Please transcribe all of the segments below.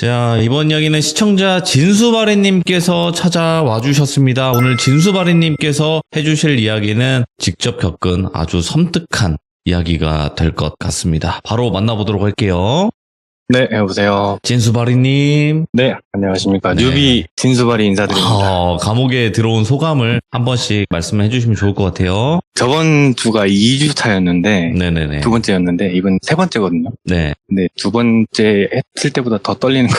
자, 이번 이야기는 시청자 진수바리님께서 찾아와 주셨습니다. 오늘 진수바리님께서 해주실 이야기는 직접 겪은 아주 섬뜩한 이야기가 될 것 같습니다. 바로 만나보도록 할게요. 네, 여보세요. 진수바리님. 네, 안녕하십니까. 네. 뉴비 진수바리 인사드립니다. 감옥에 들어온 소감을 한 번씩 말씀해 주시면 좋을 것 같아요. 저번 주가 2주 차였는데, 네네네. 두 번째였는데, 이번 세 번째거든요. 네. 근데 두 번째 했을 때보다 더 떨리는 것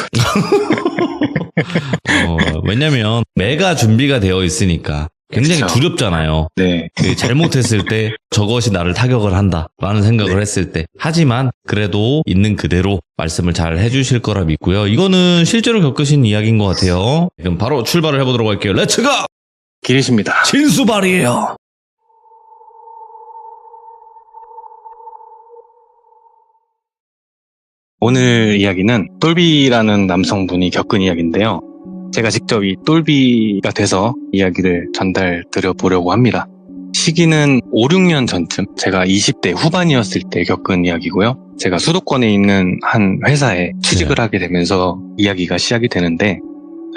같아요. 왜냐면 매가 준비가 되어 있으니까 굉장히 그쵸. 두렵잖아요. 네. 잘못했을 때 저것이 나를 타격을 한다라는 생각을 했을 때. 하지만 그래도 있는 그대로 말씀을 잘 해주실 거라 믿고요. 이거는 실제로 겪으신 이야기인 것 같아요. 그럼 바로 출발을 해보도록 할게요. 렛츠고! 길이십니다. 진수발이에요. 오늘 이야기는 똘비라는 남성분이 겪은 이야기인데요. 제가 직접 이 똘비가 돼서 이야기를 전달 드려보려고 합니다. 시기는 5, 6년 전쯤 제가 20대 후반이었을 때 겪은 이야기고요. 제가 수도권에 있는 한 회사에 취직을 하게 되면서 이야기가 시작이 되는데,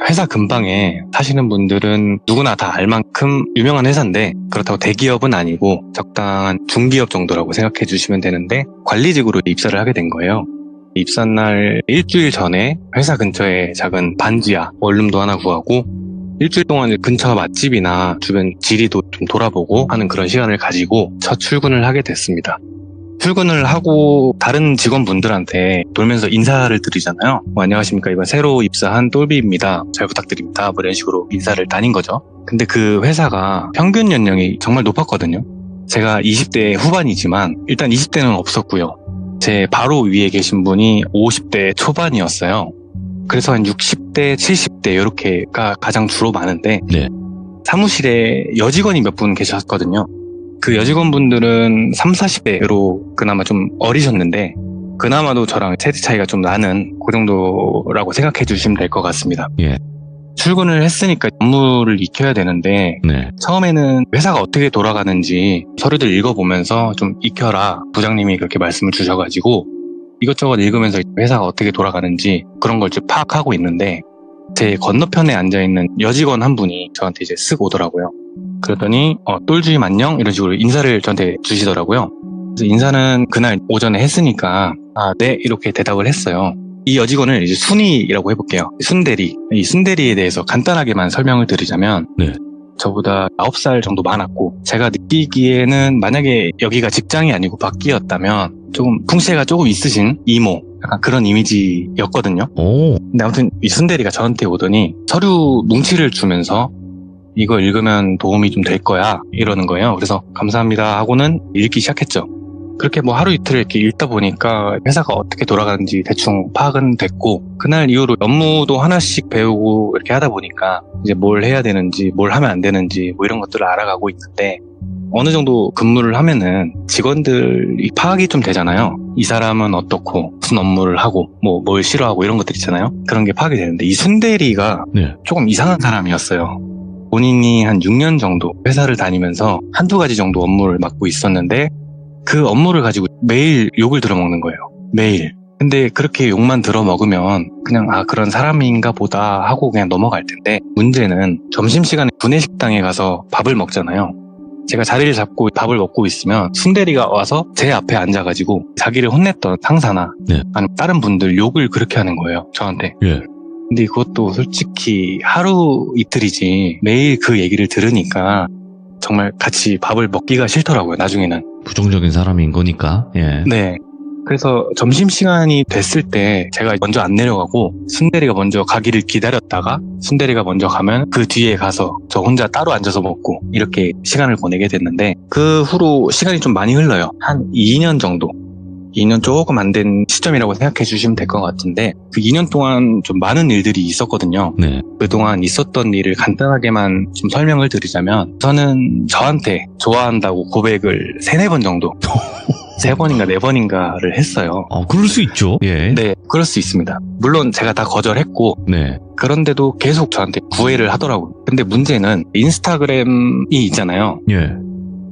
회사 근방에 사시는 분들은 누구나 다 알 만큼 유명한 회사인데, 그렇다고 대기업은 아니고 적당한 중기업 정도라고 생각해 주시면 되는데, 관리직으로 입사를 하게 된 거예요. 입사날 일주일 전에 회사 근처에 작은 반지하 원룸도 하나 구하고, 일주일 동안 근처 맛집이나 주변 지리도 좀 돌아보고 하는 그런 시간을 가지고 첫 출근을 하게 됐습니다. 출근을 하고 다른 직원분들한테 돌면서 인사를 드리잖아요. 안녕하십니까, 이번 새로 입사한 똘비입니다. 잘 부탁드립니다. 뭐 이런 식으로 인사를 다닌 거죠. 근데 그 회사가 평균 연령이 정말 높았거든요. 제가 20대 후반이지만 일단 20대는 없었고요. 제 바로 위에 계신 분이 50대 초반이었어요. 그래서 한 60대, 70대 이렇게가 가장 주로 많은데, 네. 사무실에 여직원이 몇 분 계셨거든요. 그 여직원분들은 30, 40대로 그나마 좀 어리셨는데, 그나마도 저랑 세대 차이가 좀 나는 그 정도라고 생각해 주시면 될 것 같습니다. 예. 출근을 했으니까 업무를 익혀야 되는데, 네. 처음에는 회사가 어떻게 돌아가는지 서류들 읽어보면서 좀 익혀라, 부장님이 그렇게 말씀을 주셔가지고 이것저것 읽으면서 회사가 어떻게 돌아가는지 그런 걸 좀 파악하고 있는데, 제 건너편에 앉아있는 여직원 한 분이 저한테 이제 쓱 오더라고요. 그랬더니 똘주임 안녕? 이런 식으로 인사를 저한테 주시더라고요. 그래서 인사는 그날 오전에 했으니까 네, 이렇게 대답을 했어요. 이 여직원을 이제 순이라고 해볼게요. 순대리. 이 순대리에 대해서 간단하게만 설명을 드리자면, 네. 저보다 9살 정도 많았고, 제가 느끼기에는 만약에 여기가 직장이 아니고 밖이었다면 조금 풍채가 조금 있으신 이모, 약간 그런 이미지였거든요. 오. 근데 아무튼 이 순대리가 저한테 오더니 서류 뭉치를 주면서 이거 읽으면 도움이 좀 될 거야, 이러는 거예요. 그래서 감사합니다 하고는 읽기 시작했죠. 그렇게 뭐 하루 이틀 이렇게 읽다 보니까 회사가 어떻게 돌아가는지 대충 파악은 됐고, 그날 이후로 업무도 하나씩 배우고 이렇게 하다 보니까 이제 뭘 해야 되는지, 뭘 하면 안 되는지 뭐 이런 것들을 알아가고 있는데, 어느 정도 근무를 하면은 직원들이 파악이 좀 되잖아요. 이 사람은 어떻고 무슨 업무를 하고 뭐 뭘 싫어하고 이런 것들 있잖아요. 그런 게 파악이 되는데, 이 순대리가 네. 조금 이상한 사람이었어요. 본인이 한 6년 정도 회사를 다니면서 한두 가지 정도 업무를 맡고 있었는데, 그 업무를 가지고 매일 욕을 들어먹는 거예요. 매일. 근데 그렇게 욕만 들어먹으면 그냥 그런 사람인가 보다 하고 그냥 넘어갈 텐데, 문제는 점심시간에 구내식당에 가서 밥을 먹잖아요. 제가 자리를 잡고 밥을 먹고 있으면 순대리가 와서 제 앞에 앉아가지고 자기를 혼냈던 상사나 네. 아니면 다른 분들 욕을 그렇게 하는 거예요, 저한테. 예. 근데 그것도 솔직히 하루 이틀이지 매일 그 얘기를 들으니까 정말 같이 밥을 먹기가 싫더라고요, 나중에는. 부정적인 사람인 거니까. 예. 네. 그래서 점심시간이 됐을 때 제가 먼저 안 내려가고 순대리가 먼저 가기를 기다렸다가, 순대리가 먼저 가면 그 뒤에 가서 저 혼자 따로 앉아서 먹고 이렇게 시간을 보내게 됐는데, 그 후로 시간이 좀 많이 흘러요. 한 2년 정도. 2년 조금 안 된 시점이라고 생각해 주시면 될 것 같은데, 그 2년 동안 좀 많은 일들이 있었거든요. 네. 그동안 있었던 일을 간단하게만 좀 설명을 드리자면, 저는 저한테 좋아한다고 고백을 3, 4번 정도 3번인가 4번인가를 했어요. 그럴 수 있죠. 예. 네, 그럴 수 있습니다. 물론 제가 다 거절했고, 네. 그런데도 계속 저한테 구애를 하더라고요. 근데 문제는 인스타그램이 있잖아요. 예.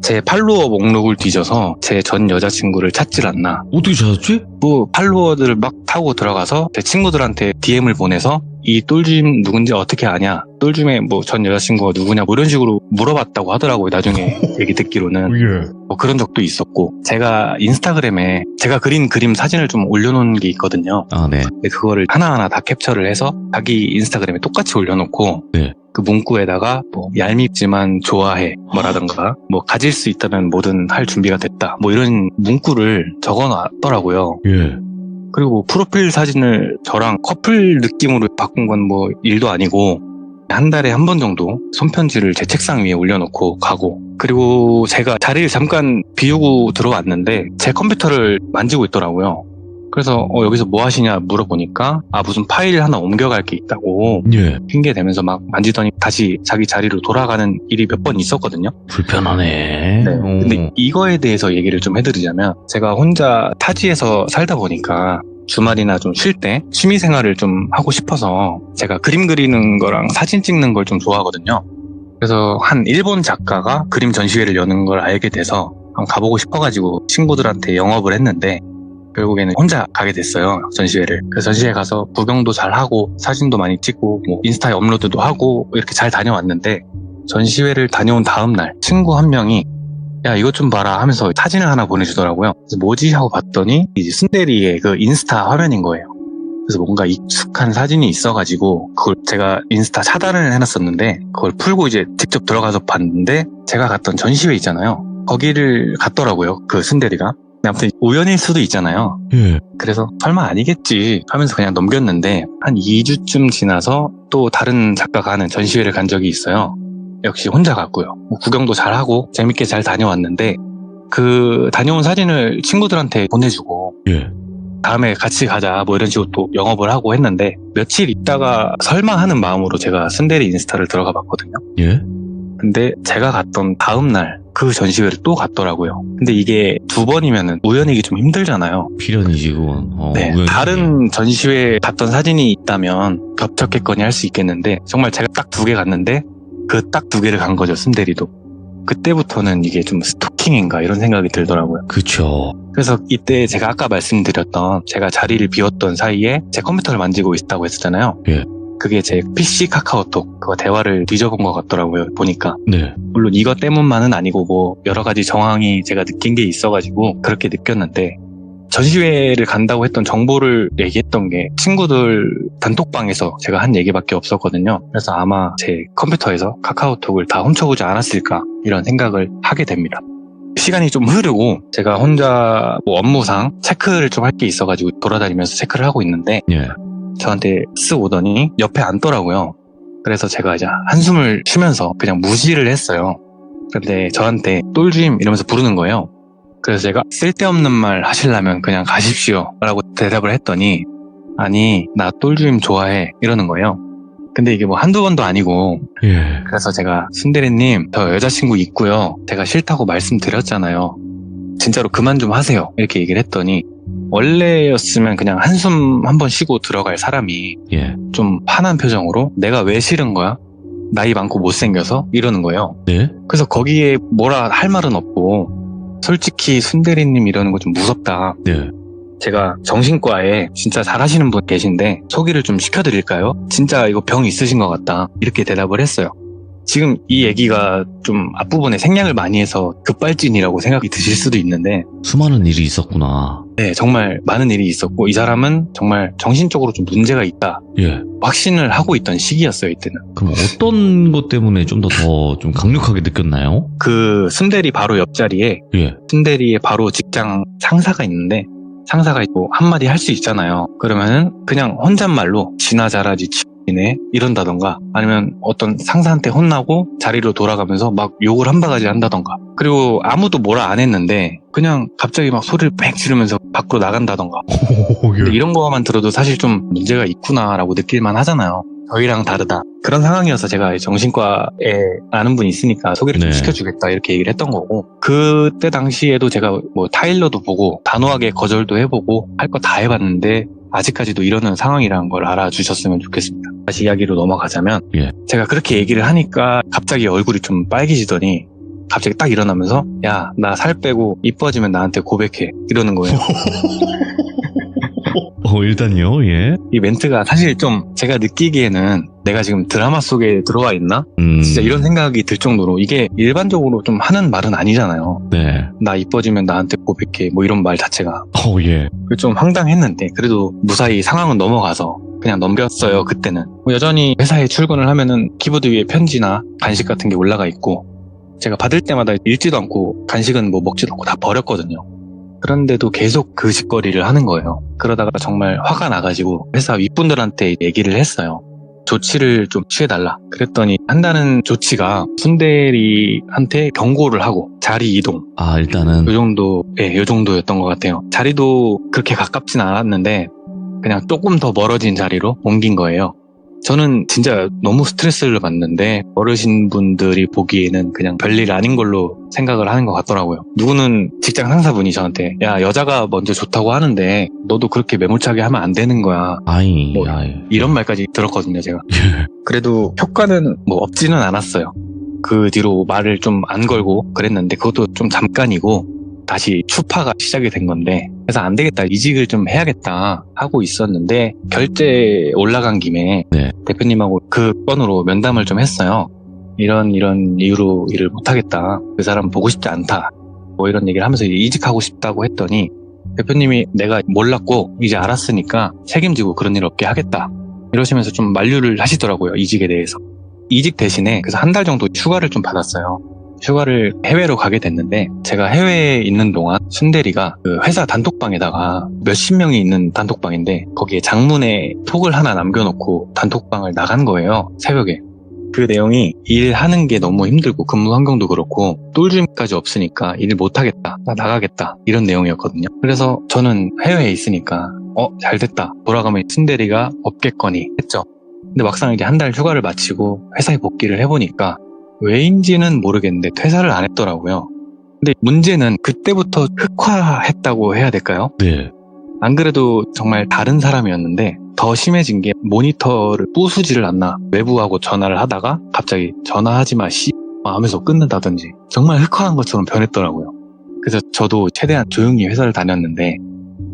제 팔로워 목록을 뒤져서 제 전 여자친구를 찾질 않나. 어떻게 찾았지? 뭐 팔로워들을 막 타고 들어가서 제 친구들한테 DM을 보내서 이 똘줌 누군지 어떻게 아냐, 똘줌의 뭐 전 여자친구가 누구냐, 뭐 이런 식으로 물어봤다고 하더라고요. 나중에 얘기 듣기로는. 예. 뭐 그런 적도 있었고, 제가 인스타그램에 제가 그린 그림 사진을 좀 올려놓은 게 있거든요. 아, 네. 근데 그거를 하나하나 다 캡처를 해서 자기 인스타그램에 똑같이 올려놓고, 네. 그 문구에다가 뭐 얄밉지만 좋아해 뭐라던가, 뭐 가질 수 있다면 뭐든 할 준비가 됐다, 뭐 이런 문구를 적어놨더라고요. 예. 그리고 프로필 사진을 저랑 커플 느낌으로 바꾼 건 뭐 일도 아니고, 한 달에 한 번 정도 손편지를 제 책상 위에 올려놓고 가고, 그리고 제가 자리를 잠깐 비우고 들어왔는데 제 컴퓨터를 만지고 있더라고요. 그래서 여기서 뭐 하시냐 물어보니까 무슨 파일 하나 옮겨갈 게 있다고 예. 핑계 대면서 막 만지더니 다시 자기 자리로 돌아가는 일이 몇 번 있었거든요. 불편하네. 네. 근데 이거에 대해서 얘기를 좀 해드리자면, 제가 혼자 타지에서 살다 보니까 주말이나 좀 쉴 때 취미 생활을 좀 하고 싶어서 제가 그림 그리는 거랑 사진 찍는 걸 좀 좋아하거든요. 그래서 한 일본 작가가 그림 전시회를 여는 걸 알게 돼서 한번 가보고 싶어가지고 친구들한테 영업을 했는데, 결국에는 혼자 가게 됐어요, 전시회를. 그래서 전시회 가서 구경도 잘 하고 사진도 많이 찍고 뭐 인스타에 업로드도 하고 이렇게 잘 다녀왔는데, 전시회를 다녀온 다음 날 친구 한 명이 야 이것 좀 봐라 하면서 사진을 하나 보내주더라고요. 그래서 뭐지 하고 봤더니 이제 순대리의 그 인스타 화면인 거예요. 그래서 뭔가 익숙한 사진이 있어가지고 그걸 제가 인스타 차단을 해놨었는데, 그걸 풀고 이제 직접 들어가서 봤는데 제가 갔던 전시회 있잖아요, 거기를 갔더라고요, 그 순대리가. 아무튼 우연일 수도 있잖아요. 예. 그래서 설마 아니겠지 하면서 그냥 넘겼는데, 한 2주쯤 지나서 또 다른 작가가 하는 전시회를 간 적이 있어요. 역시 혼자 갔고요. 뭐 구경도 잘하고 재밌게 잘 다녀왔는데, 그 다녀온 사진을 친구들한테 보내주고 예. 다음에 같이 가자 뭐 이런 식으로 또 영업을 하고 했는데, 며칠 있다가 설마 하는 마음으로 제가 순대리 인스타를 들어가 봤거든요. 예. 근데 제가 갔던 다음 날 그 전시회를 또 갔더라고요. 근데 이게 2번이면은 우연이기 좀 힘들잖아요. 필연이지, 그건. 네, 우연이지. 다른 전시회에 갔던 사진이 있다면 겹쳤겠거니 할 수 있겠는데, 정말 제가 딱 2개 갔는데 그 딱 2개를 간 거죠, 순대리도. 그때부터는 이게 좀 스토킹인가 이런 생각이 들더라고요. 그쵸. 그래서 이때 제가 아까 말씀드렸던, 제가 자리를 비웠던 사이에 제 컴퓨터를 만지고 있다고 했었잖아요. 예. 그게 제 PC 카카오톡 그거 대화를 뒤져본 것 같더라고요, 보니까. 네. 물론 이것 때문만은 아니고 뭐 여러 가지 정황이 제가 느낀 게 있어가지고 그렇게 느꼈는데, 전시회를 간다고 했던 정보를 얘기했던 게 친구들 단톡방에서 제가 한 얘기밖에 없었거든요. 그래서 아마 제 컴퓨터에서 카카오톡을 다 훔쳐보지 않았을까 이런 생각을 하게 됩니다. 시간이 좀 흐르고 제가 혼자 뭐 업무상 체크를 좀 할 게 있어가지고 돌아다니면서 체크를 하고 있는데, 예. 저한테 쓱 오더니 옆에 앉더라고요. 그래서 제가 이제 한숨을 쉬면서 그냥 무시를 했어요. 근데 저한테 똘주임 이러면서 부르는 거예요. 그래서 제가 쓸데없는 말 하시려면 그냥 가십시오 라고 대답을 했더니, 아니 나 똘주임 좋아해 이러는 거예요. 근데 이게 뭐 한두 번도 아니고, 예. 그래서 제가 순대리님 저 여자친구 있고요, 제가 싫다고 말씀드렸잖아요, 진짜로 그만 좀 하세요 이렇게 얘기를 했더니, 원래였으면 그냥 한숨 한번 쉬고 들어갈 사람이 예. 좀 화난 표정으로 내가 왜 싫은 거야? 나이 많고 못생겨서? 이러는 거예요. 네. 그래서 거기에 뭐라 할 말은 없고, 솔직히 순대리님 이러는 거 좀 무섭다. 네. 제가 정신과에 진짜 잘하시는 분 계신데 소개를 좀 시켜드릴까요? 진짜 이거 병 있으신 것 같다 이렇게 대답을 했어요. 지금 이 얘기가 좀 앞부분에 생략을 많이 해서 급발진이라고 생각이 드실 수도 있는데, 수많은 일이 있었구나. 네, 정말 많은 일이 있었고 이 사람은 정말 정신적으로 좀 문제가 있다 예. 확신을 하고 있던 시기였어요, 이때는. 그럼 어떤 것 때문에 좀 더 좀 강력하게 느꼈나요? 그 순대리 바로 옆자리에 예. 순대리의 바로 직장 상사가 있는데, 상사가 있고 한마디 할 수 있잖아요. 그러면은 그냥 혼잣말로 지나 잘하지 네 이런다던가, 아니면 어떤 상사한테 혼나고 자리로 돌아가면서 막 욕을 한 바가지 한다던가, 그리고 아무도 뭐라 안 했는데 그냥 갑자기 막 소리를 빽 지르면서 밖으로 나간다던가. 근데 이런 거만 들어도 사실 좀 문제가 있구나라고 느낄만 하잖아요. 저희랑 다르다. 그런 상황이어서 제가 정신과에 아는 분이 있으니까 소개를 좀 네. 시켜주겠다 이렇게 얘기를 했던 거고, 그때 당시에도 제가 뭐 타일러도 보고 단호하게 거절도 해보고 할 거 다 해봤는데 아직까지도 이러는 상황이라는 걸 알아주셨으면 좋겠습니다. 다시 이야기로 넘어가자면, 예. 제가 그렇게 얘기를 하니까 갑자기 얼굴이 좀 빨개지더니 갑자기 딱 일어나면서 야, 나 살 빼고 이뻐지면 나한테 고백해 이러는 거예요. 일단요, 예. 이 멘트가 사실 좀 제가 느끼기에는 내가 지금 드라마 속에 들어와 있나? 진짜 이런 생각이 들 정도로 이게 일반적으로 좀 하는 말은 아니잖아요. 네. 나 이뻐지면 나한테 고백해 뭐 이런 말 자체가 예. 좀 황당했는데 그래도 무사히 상황은 넘어가서 그냥 넘겼어요. 그때는 뭐 여전히 회사에 출근을 하면은 키보드 위에 편지나 간식 같은 게 올라가 있고 제가 받을 때마다 읽지도 않고 간식은 뭐 먹지도 않고 다 버렸거든요. 그런데도 계속 그 짓거리를 하는 거예요. 그러다가 정말 화가 나가지고 회사 윗분들한테 얘기를 했어요. 조치를 좀 취해달라. 그랬더니 한다는 조치가 순대리한테 경고를 하고 자리 이동. 일단은. 요 정도였던 것 같아요. 자리도 그렇게 가깝진 않았는데 그냥 조금 더 멀어진 자리로 옮긴 거예요. 저는 진짜 너무 스트레스를 받는데 어르신분들이 보기에는 그냥 별일 아닌 걸로 생각을 하는 것 같더라고요. 누구는 직장 상사분이 저한테 야, 여자가 먼저 좋다고 하는데 너도 그렇게 매몰차게 하면 안 되는 거야. 이런 말까지 들었거든요, 제가. 그래도 효과는 뭐 없지는 않았어요. 그 뒤로 말을 좀 안 걸고 그랬는데 그것도 좀 잠깐이고 다시 추파가 시작이 된 건데 그래서 안 되겠다, 이직을 좀 해야겠다 하고 있었는데 결제 올라간 김에 대표님하고 그 건으로 면담을 좀 했어요. 이런 이유로 일을 못하겠다, 그 사람 보고 싶지 않다 뭐 이런 얘기를 하면서 이직하고 싶다고 했더니 대표님이 내가 몰랐고 이제 알았으니까 책임지고 그런 일 없게 하겠다 이러시면서 좀 만류를 하시더라고요, 이직에 대해서. 이직 대신에 그래서 한 달 정도 휴가를 좀 받았어요. 휴가를 해외로 가게 됐는데 제가 해외에 있는 동안 순대리가 그 회사 단톡방에다가 몇십 명이 있는 단톡방인데 거기에 장문에 톡을 하나 남겨놓고 단톡방을 나간 거예요, 새벽에. 그 내용이 일하는 게 너무 힘들고 근무 환경도 그렇고 똘주임까지 없으니까 일 못하겠다, 나 나가겠다 이런 내용이었거든요. 그래서 저는 해외에 있으니까 잘됐다, 돌아가면 순대리가 없겠거니 했죠. 근데 막상 이제 한 달 휴가를 마치고 회사에 복귀를 해보니까 왜인지는 모르겠는데 퇴사를 안 했더라고요. 근데 문제는 그때부터 흑화했다고 해야 될까요? 네. 안 그래도 정말 다른 사람이었는데 더 심해진 게 모니터를 부수지를 않나 외부하고 전화를 하다가 갑자기 전화하지 마 하면서 끊는다든지 정말 흑화한 것처럼 변했더라고요. 그래서 저도 최대한 조용히 회사를 다녔는데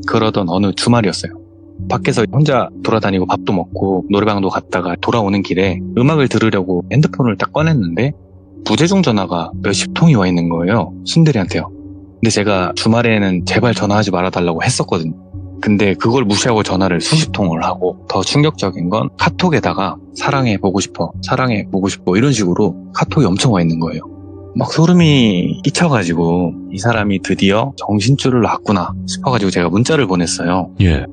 그러던 어느 주말이었어요. 밖에서 혼자 돌아다니고 밥도 먹고 노래방도 갔다가 돌아오는 길에 음악을 들으려고 핸드폰을 딱 꺼냈는데 부재중 전화가 몇십 통이 와 있는 거예요, 순대리한테요. 근데 제가 주말에는 제발 전화하지 말아달라고 했었거든요. 근데 그걸 무시하고 전화를 수십 통을 하고 더 충격적인 건 카톡에다가 사랑해 보고 싶어, 사랑해 보고 싶어 이런 식으로 카톡이 엄청 와 있는 거예요. 막 소름이 끼쳐가지고 이 사람이 드디어 정신줄을 놨구나 싶어가지고 제가 문자를 보냈어요. 예.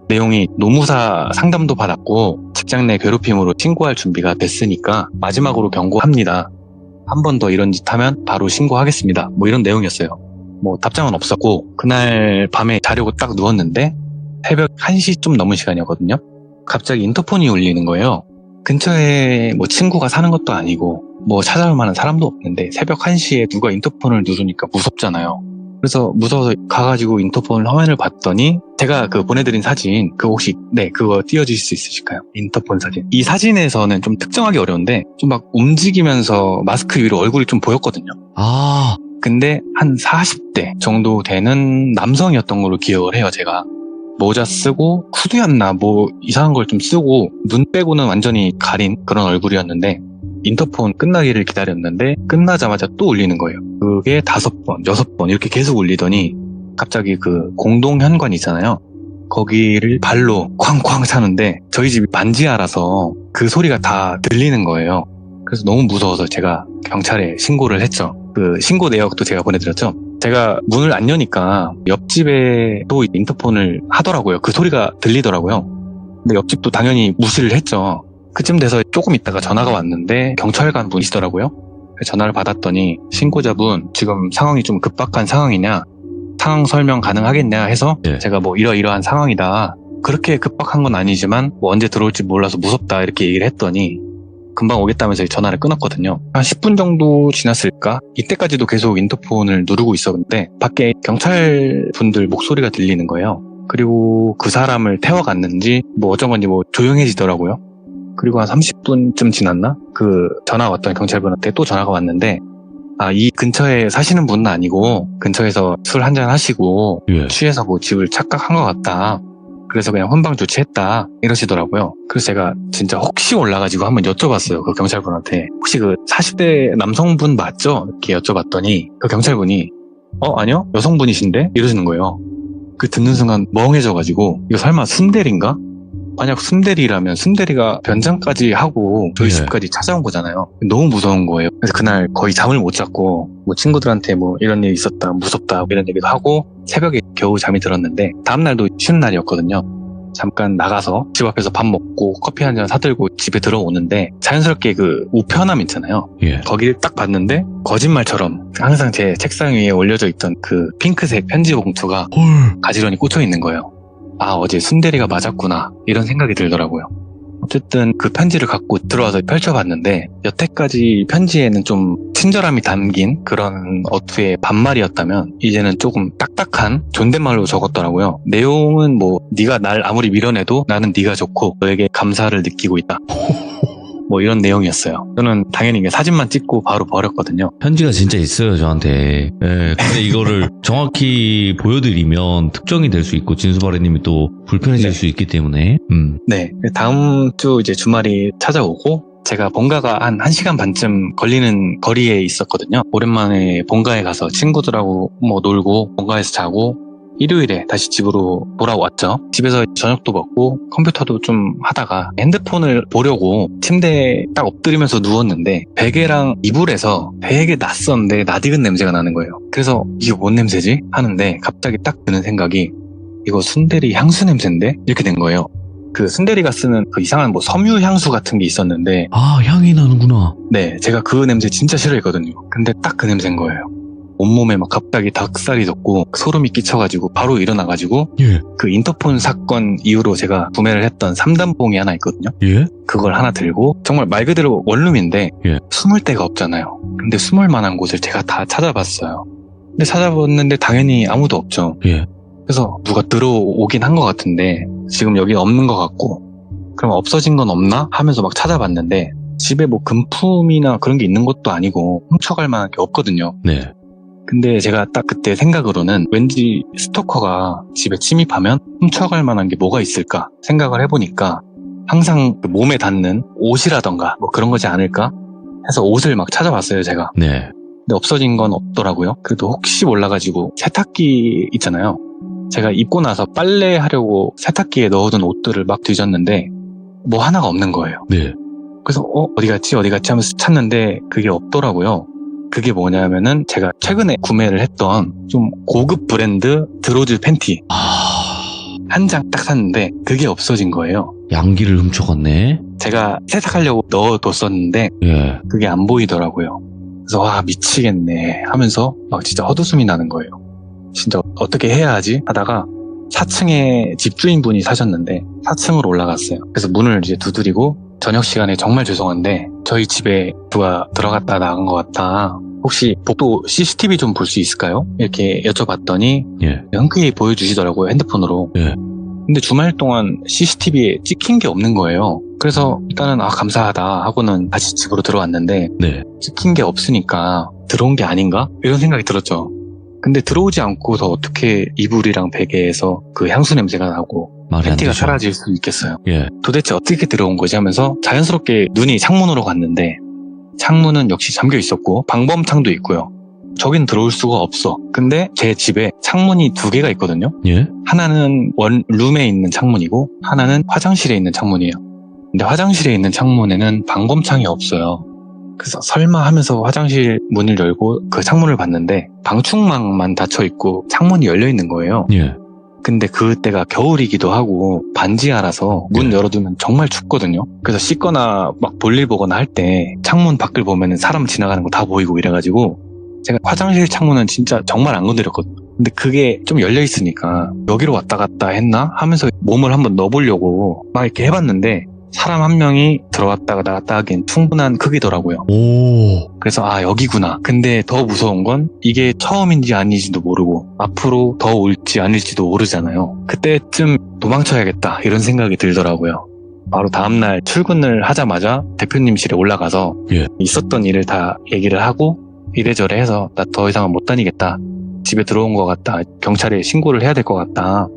내용이 노무사 상담도 받았고 직장 내 괴롭힘으로 신고할 준비가 됐으니까 마지막으로 경고합니다. 한 번 더 이런 짓 하면 바로 신고하겠습니다. 뭐 이런 내용이었어요. 뭐 답장은 없었고 그날 밤에 자려고 딱 누웠는데 새벽 1시 좀 넘은 시간이었거든요. 갑자기 인터폰이 울리는 거예요. 근처에 뭐 친구가 사는 것도 아니고 뭐 찾아올 만한 사람도 없는데 새벽 1시에 누가 인터폰을 누르니까 무섭잖아요. 그래서 무서워서 가가지고 인터폰 화면을 봤더니 제가 그 보내드린 사진, 그거 혹시 그거 띄워주실 수 있으실까요? 인터폰 사진. 이 사진에서는 좀 특정하기 어려운데 좀 막 움직이면서 마스크 위로 얼굴이 좀 보였거든요. 근데 한 40대 정도 되는 남성이었던 걸로 기억을 해요, 제가. 모자 쓰고 후드였나 뭐 이상한 걸 좀 쓰고 눈 빼고는 완전히 가린 그런 얼굴이었는데 인터폰 끝나기를 기다렸는데 끝나자마자 또 울리는 거예요. 그게 5번, 6번 이렇게 계속 울리더니 갑자기 그 공동현관 있잖아요. 거기를 발로 쾅쾅 차는데 저희 집이 반지하라서 그 소리가 다 들리는 거예요. 그래서 너무 무서워서 제가 경찰에 신고를 했죠. 그 신고 내역도 제가 보내드렸죠. 제가 문을 안 여니까 옆집에도 인터폰을 하더라고요. 그 소리가 들리더라고요. 근데 옆집도 당연히 무시를 했죠. 그쯤 돼서 조금 있다가 전화가 왔는데 경찰관 분이시더라고요. 전화를 받았더니 신고자분 지금 상황이 좀 급박한 상황이냐, 상황 설명 가능하겠냐 해서 제가 뭐 이러이러한 상황이다, 그렇게 급박한 건 아니지만 뭐 언제 들어올지 몰라서 무섭다 이렇게 얘기를 했더니 금방 오겠다면서 전화를 끊었거든요. 한 10분 정도 지났을까? 이때까지도 계속 인터폰을 누르고 있었는데 밖에 경찰 분들 목소리가 들리는 거예요. 그리고 그 사람을 태워갔는지 뭐 어쩐 건지 뭐 조용해지더라고요. 그리고 한 30분쯤 지났나? 그 전화가 왔던 경찰분한테 또 전화가 왔는데 이 근처에 사시는 분은 아니고 근처에서 술 한잔 하시고 예. 취해서 뭐 집을 착각한 것 같다. 그래서 그냥 헌방 조치했다 이러시더라고요. 그래서 제가 진짜 혹시 올라가지고 한번 여쭤봤어요. 그 경찰분한테 혹시 그 40대 남성분 맞죠? 이렇게 여쭤봤더니 그 경찰분이 아니요 여성분이신데 이러시는 거예요. 그 듣는 순간 멍해져가지고 이거 설마 순대리인가? 만약 순대리라면 순대리가 변장까지 하고 저희 네. 집까지 찾아온 거잖아요. 너무 무서운 거예요. 그래서 그날 거의 잠을 못 잤고 뭐 친구들한테 뭐 이런 일이 있었다 무섭다 이런 얘기도 하고 새벽에 겨우 잠이 들었는데 다음날도 쉬는 날이었거든요. 잠깐 나가서 집 앞에서 밥 먹고 커피 한 잔 사들고 집에 들어오는데 자연스럽게 그 우편함 있잖아요. 예. 거기를 딱 봤는데 거짓말처럼 항상 제 책상 위에 올려져 있던 그 핑크색 편지 봉투가 헐. 가지런히 꽂혀 있는 거예요. 어제 순대리가 맞았구나 이런 생각이 들더라고요. 어쨌든 그 편지를 갖고 들어와서 펼쳐봤는데 여태까지 편지에는 좀 친절함이 담긴 그런 어투의 반말이었다면 이제는 조금 딱딱한 존댓말로 적었더라고요. 내용은 뭐 네가 날 아무리 밀어내도 나는 네가 좋고 너에게 감사를 느끼고 있다. 뭐 이런 내용이었어요. 저는 당연히 사진만 찍고 바로 버렸거든요. 편지가 진짜 있어요, 저한테. 예, 근데 이거를 정확히 보여드리면 특정이 될 수 있고, 진수바래님이 또 불편해질 네. 수 있기 때문에. 네. 다음 주 이제 주말이 찾아오고, 제가 본가가 한 1시간 반쯤 걸리는 거리에 있었거든요. 오랜만에 본가에 가서 친구들하고 뭐 놀고, 본가에서 자고, 일요일에 다시 집으로 돌아왔죠. 집에서 저녁도 먹고 컴퓨터도 좀 하다가 핸드폰을 보려고 침대에 딱 엎드리면서 누웠는데 베개랑 이불에서 되게 낯선데 낯익은 냄새가 나는 거예요. 그래서 이게 뭔 냄새지? 하는데 갑자기 딱 드는 생각이 이거 순대리 향수 냄새인데? 이렇게 된 거예요. 그 순대리가 쓰는 그 이상한 뭐 섬유 향수 같은 게 있었는데 향이 나는구나. 네, 제가 그 냄새 진짜 싫어했거든요. 근데 딱 그 냄새인 거예요. 온몸에 막 갑자기 닭살이 돋고 소름이 끼쳐가지고 바로 일어나가지고 예. 그 인터폰 사건 이후로 제가 구매를 했던 3단봉이 하나 있거든요. 예? 그걸 하나 들고 정말 말 그대로 원룸인데 예. 숨을 데가 없잖아요. 근데 숨을 만한 곳을 제가 다 찾아봤어요. 근데 찾아봤는데 당연히 아무도 없죠. 예. 그래서 누가 들어오긴 한 것 같은데 지금 여기 없는 것 같고 그럼 없어진 건 없나? 하면서 막 찾아봤는데 집에 뭐 금품이나 그런 게 있는 것도 아니고 훔쳐갈 만한 게 없거든요. 네. 근데 제가 딱 그때 생각으로는 왠지 스토커가 집에 침입하면 훔쳐갈 만한 게 뭐가 있을까 생각을 해보니까 항상 그 몸에 닿는 옷이라던가 뭐 그런 거지 않을까 해서 옷을 막 찾아봤어요, 제가. 네. 근데 없어진 건 없더라고요. 그래도 혹시 몰라가지고 세탁기 있잖아요. 제가 입고 나서 빨래하려고 세탁기에 넣어둔 옷들을 막 뒤졌는데 뭐 하나가 없는 거예요. 네. 그래서 어디 갔지 하면서 찾는데 그게 없더라고요. 그게 뭐냐면은 제가 최근에 구매를 했던 좀 고급 브랜드 드로즈 팬티 한 장 딱 샀는데 그게 없어진 거예요. 양기를 훔쳐갔네. 제가 세탁하려고 넣어뒀었는데 예. 그게 안 보이더라고요. 그래서 와 미치겠네 하면서 막 진짜 헛웃음이 나는 거예요. 진짜 어떻게 해야 하지 하다가 4층에 집주인분이 사셨는데 4층으로 올라갔어요. 그래서 문을 이제 두드리고 저녁 시간에 정말 죄송한데 저희 집에 누가 들어갔다 나간 것 같다. 혹시 복도 CCTV 좀 볼 수 있을까요? 이렇게 여쭤봤더니 예. 흔쾌히 보여주시더라고요, 핸드폰으로. 예. 근데 주말 동안 CCTV에 찍힌 게 없는 거예요. 그래서 일단은 감사하다 하고는 다시 집으로 들어왔는데 네. 찍힌 게 없으니까 들어온 게 아닌가? 이런 생각이 들었죠. 근데 들어오지 않고서 어떻게 이불이랑 베개에서 그 향수 냄새가 나고 말이 안 팬티가 되죠. 사라질 수 있겠어요. 예. 도대체 어떻게 들어온 거지 하면서 자연스럽게 눈이 창문으로 갔는데 창문은 역시 잠겨 있었고 방범창도 있고요. 저긴 들어올 수가 없어. 근데 제 집에 창문이 2개가 있거든요. 예? 하나는 원룸에 있는 창문이고 하나는 화장실에 있는 창문이에요. 근데 화장실에 있는 창문에는 방범창이 없어요. 그래서 설마 하면서 화장실 문을 열고 그 창문을 봤는데 방충망만 닫혀 있고 창문이 열려 있는 거예요. 예. 근데 그때가 겨울이기도 하고 반지하라서 문 네. 열어두면 정말 춥거든요. 그래서 씻거나 막 볼일 보거나 할 때 창문 밖을 보면 사람 지나가는 거 다 보이고 이래가지고 제가 화장실 창문은 진짜 정말 안 건드렸거든요. 근데 그게 좀 열려 있으니까 여기로 왔다 갔다 했나 하면서 몸을 한번 넣어보려고 막 이렇게 해봤는데 사람 한 명이 들어왔다가 나갔다 하기엔 충분한 크기더라고요. 오. 그래서 여기구나. 근데 더 무서운 건 이게 처음인지 아닌지도 모르고 앞으로 더 올지 아닐지도 모르잖아요. 그때쯤 도망쳐야겠다 이런 생각이 들더라고요. 바로 다음날 출근을 하자마자 대표님실에 올라가서 예. 있었던 일을 다 얘기를 하고 이래저래 해서 나 더 이상은 못 다니겠다. 집에 들어온 것 같다. 경찰에 신고를 해야 될 것 같다.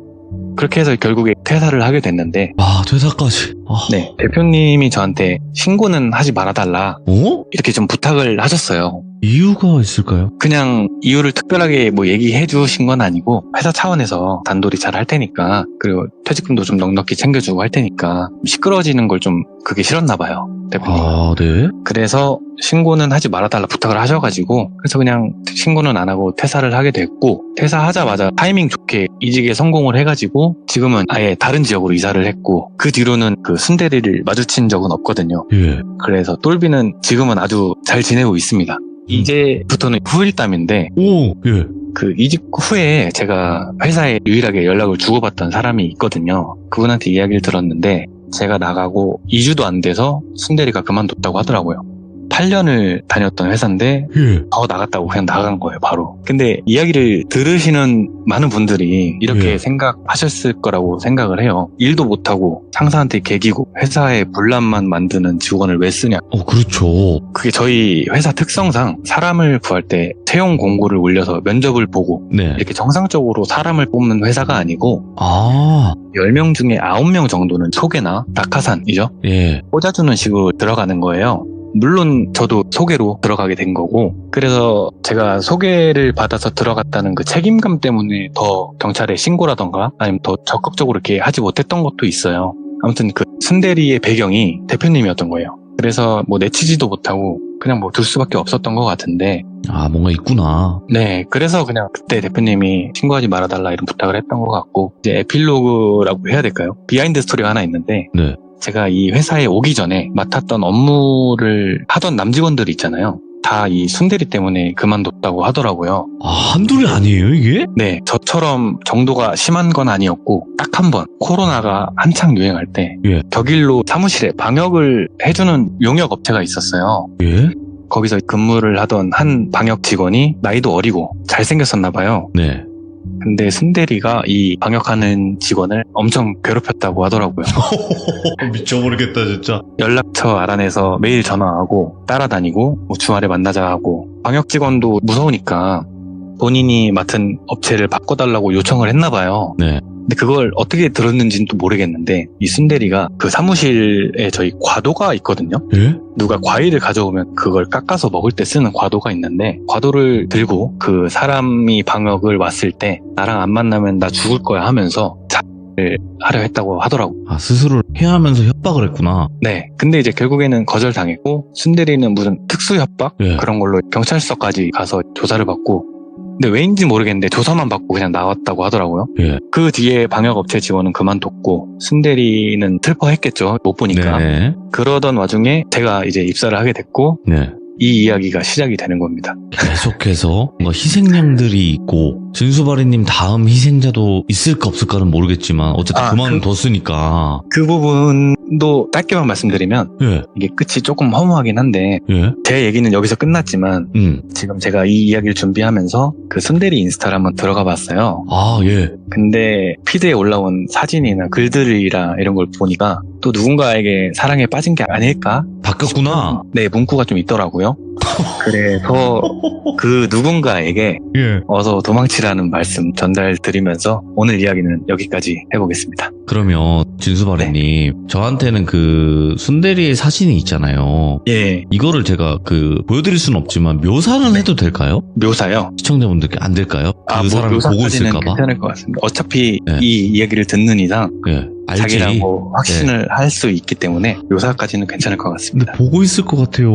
그렇게 해서 결국에 퇴사를 하게 됐는데 아, 퇴사까지. 아. 네, 대표님이 저한테 신고는 하지 말아달라 어? 이렇게 좀 부탁을 하셨어요. 이유가 있을까요? 그냥 이유를 특별하게 뭐 얘기해 주신 건 아니고 회사 차원에서 단돌이 잘 할 테니까 그리고 퇴직금도 좀 넉넉히 챙겨주고 할 테니까 시끄러워지는 걸 좀 그게 싫었나 봐요. 대표님. 아, 네. 그래서 신고는 하지 말아달라 부탁을 하셔가지고 그래서 그냥 신고는 안 하고 퇴사를 하게 됐고 퇴사하자마자 타이밍 좋게 이직에 성공을 해가지고 지금은 아예 다른 지역으로 이사를 했고 그 뒤로는 그 순대리를 마주친 적은 없거든요. 예. 그래서 똘비는 지금은 아주 잘 지내고 있습니다. 이제부터는 후일담인데 오, 예. 그 이직 후에 제가 회사에 유일하게 연락을 주고받던 사람이 있거든요. 그분한테 이야기를 들었는데 제가 나가고 2주도 안 돼서 순대리가 그만뒀다고 하더라고요. 8년을 다녔던 회사인데 예. 더 나갔다고 그냥 나간 거예요, 바로. 근데 이야기를 들으시는 많은 분들이 이렇게 예. 생각하셨을 거라고 생각을 해요. 일도 못하고 상사한테 개기고 회사에 분란만 만드는 직원을 왜 쓰냐. 그렇죠. 그게 저희 회사 특성상 사람을 구할 때 채용 공고를 올려서 면접을 보고 네. 이렇게 정상적으로 사람을 뽑는 회사가 아니고 아, 10명 중에 9명 정도는 소개나 낙하산이죠. 예. 꽂아주는 식으로 들어가는 거예요. 물론 저도 소개로 들어가게 된 거고 그래서 제가 소개를 받아서 들어갔다는 그 책임감 때문에 더 경찰에 신고라던가 아니면 더 적극적으로 이렇게 하지 못했던 것도 있어요. 아무튼 그 순대리의 배경이 대표님이었던 거예요. 그래서 뭐 내치지도 못하고 그냥 뭐 둘 수밖에 없었던 것 같은데 아, 뭔가 있구나. 네, 그래서 그냥 그때 대표님이 신고하지 말아달라 이런 부탁을 했던 것 같고 이제 에필로그라고 해야 될까요? 비하인드 스토리가 하나 있는데 네. 제가 이 회사에 오기 전에 맡았던 업무를 하던 남직원들 있잖아요. 다 이 순대리 때문에 그만뒀다고 하더라고요. 아, 한둘이 아니에요, 이게? 네, 저처럼 정도가 심한 건 아니었고 딱 한 번 코로나가 한창 유행할 때 예. 격일로 사무실에 방역을 해주는 용역 업체가 있었어요. 예? 거기서 근무를 하던 한 방역 직원이 나이도 어리고 잘생겼었나 봐요. 네. 근데 순대리가 이 방역하는 직원을 엄청 괴롭혔다고 하더라고요. 미쳐버리겠다, 진짜. 연락처 알아내서 매일 전화하고 따라다니고 뭐 주말에 만나자 하고 방역 직원도 무서우니까 본인이 맡은 업체를 바꿔달라고 요청을 했나 봐요. 네. 근데 그걸 어떻게 들었는지는 또 모르겠는데 이 순대리가 그 사무실에 저희 과도가 있거든요. 예? 누가 과일을 가져오면 그걸 깎아서 먹을 때 쓰는 과도가 있는데 과도를 들고 그 사람이 방역을 왔을 때 나랑 안 만나면 나 죽을 거야 하면서 자를 하려 했다고 하더라고. 아, 스스로 해하면서 협박을 했구나. 네. 근데 이제 결국에는 거절당했고 순대리는 무슨 특수 협박 예. 그런 걸로 경찰서까지 가서 조사를 받고 근데 왜인지 모르겠는데 조사만 받고 그냥 나왔다고 하더라고요. 예. 그 뒤에 방역업체 직원은 그만뒀고 순대리는 슬퍼했겠죠. 못 보니까. 네. 그러던 와중에 제가 이제 입사를 하게 됐고 네. 이 이야기가 시작이 되는 겁니다. 계속해서 뭔가 희생양들이 있고 진수바리님 다음 희생자도 있을까 없을까는 모르겠지만 어쨌든 그만뒀으니까. 그 부분도 짧게만 말씀드리면 예. 이게 끝이 조금 허무하긴 한데 예. 제 얘기는 여기서 끝났지만 지금 제가 이 이야기를 준비하면서 그 순대리 인스타를 한번 들어가 봤어요. 아, 예. 근데 피드에 올라온 사진이나 글들이나 이런 걸 보니까 또 누군가에게 사랑에 빠진 게 아닐까? 바뀌었구나. 네, 문구가 좀 있더라고요. 그래서 그 누군가에게 예. 어서 도망치라는 말씀 전달드리면서 오늘 이야기는 여기까지 해보겠습니다. 그러면 진수바리님 저한테는 그 순대리의 사진이 있잖아요. 예, 이거를 제가 보여드릴 수는 없지만 묘사는 해도 될까요? 묘사요. 시청자분들께 안 될까요? 그 사람이 보고 묘사까지는 있을까봐. 괜찮을 것 같습니다. 어차피 네. 이 이야기를 듣는 이상 예. 알지. 자기랑 뭐 확신을 할 수 있기 때문에 묘사까지는 괜찮을 것 근데 같습니다. 보고 있을 것 같아요.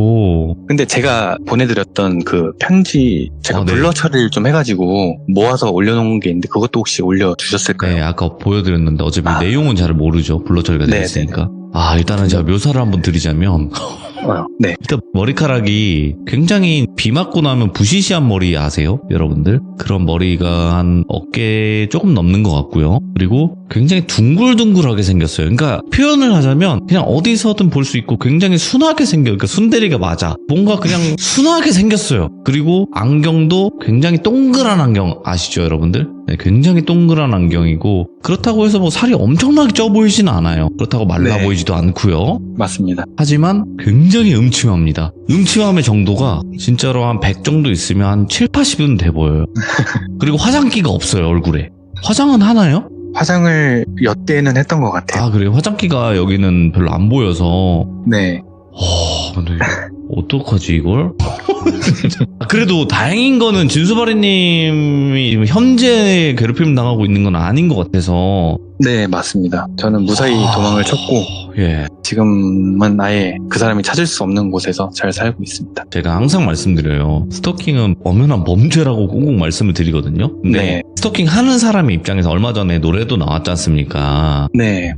근데 제가 보내드렸던 그 편지 제가 네. 블러 처리를 좀 해가지고 모아서 올려놓은 게 있는데 그것도 혹시 올려주셨을까요? 네, 아까 보여드렸는데 어차피 아. 내용은 잘 모르죠. 블러 처리가 되어 네, 있으니까. 아, 일단은 제가 묘사를 한번 드리자면 네. 일단 머리카락이 굉장히 비 맞고 나면 부시시한 머리 아세요? 여러분들? 그런 머리가 한 어깨 조금 넘는 것 같고요. 그리고 굉장히 둥글둥글하게 생겼어요. 그러니까 표현을 하자면 그냥 어디서든 볼 수 있고 굉장히 순하게 그러니까 순대리가 맞아. 뭔가 그냥 순하게 생겼어요. 그리고 안경도 굉장히 동그란 안경 아시죠, 여러분들? 네, 굉장히 동그란 안경이고 그렇다고 해서 뭐 살이 엄청나게 쪄 보이진 않아요. 그렇다고 말라 네. 보이지도 않고요. 맞습니다. 하지만 굉장히 음침합니다. 음침함의 정도가 진짜로 한 100 정도 있으면 한 7, 80은 돼 보여요. 그리고 화장기가 없어요, 얼굴에. 화장은 하나요? 화장을 엿대는 했던 것 같아요. 아, 그래요? 화장기가 여기는 별로 안 보여서. 네. 근데 어떡하지, 이걸? 그래도 다행인 거는 진수바리님이 현재 괴롭힘 당하고 있는 건 아닌 것 같아서. 네, 맞습니다. 저는 무사히 도망을 쳤고 예. 지금은 아예 그 사람이 찾을 수 없는 곳에서 잘 살고 있습니다. 제가 항상 말씀드려요. 스토킹은 엄연한 범죄라고 꼭 말씀을 드리거든요. 근데 네. 스토킹 하는 사람의 입장에서 얼마 전에 노래도 나왔지 않습니까? 네.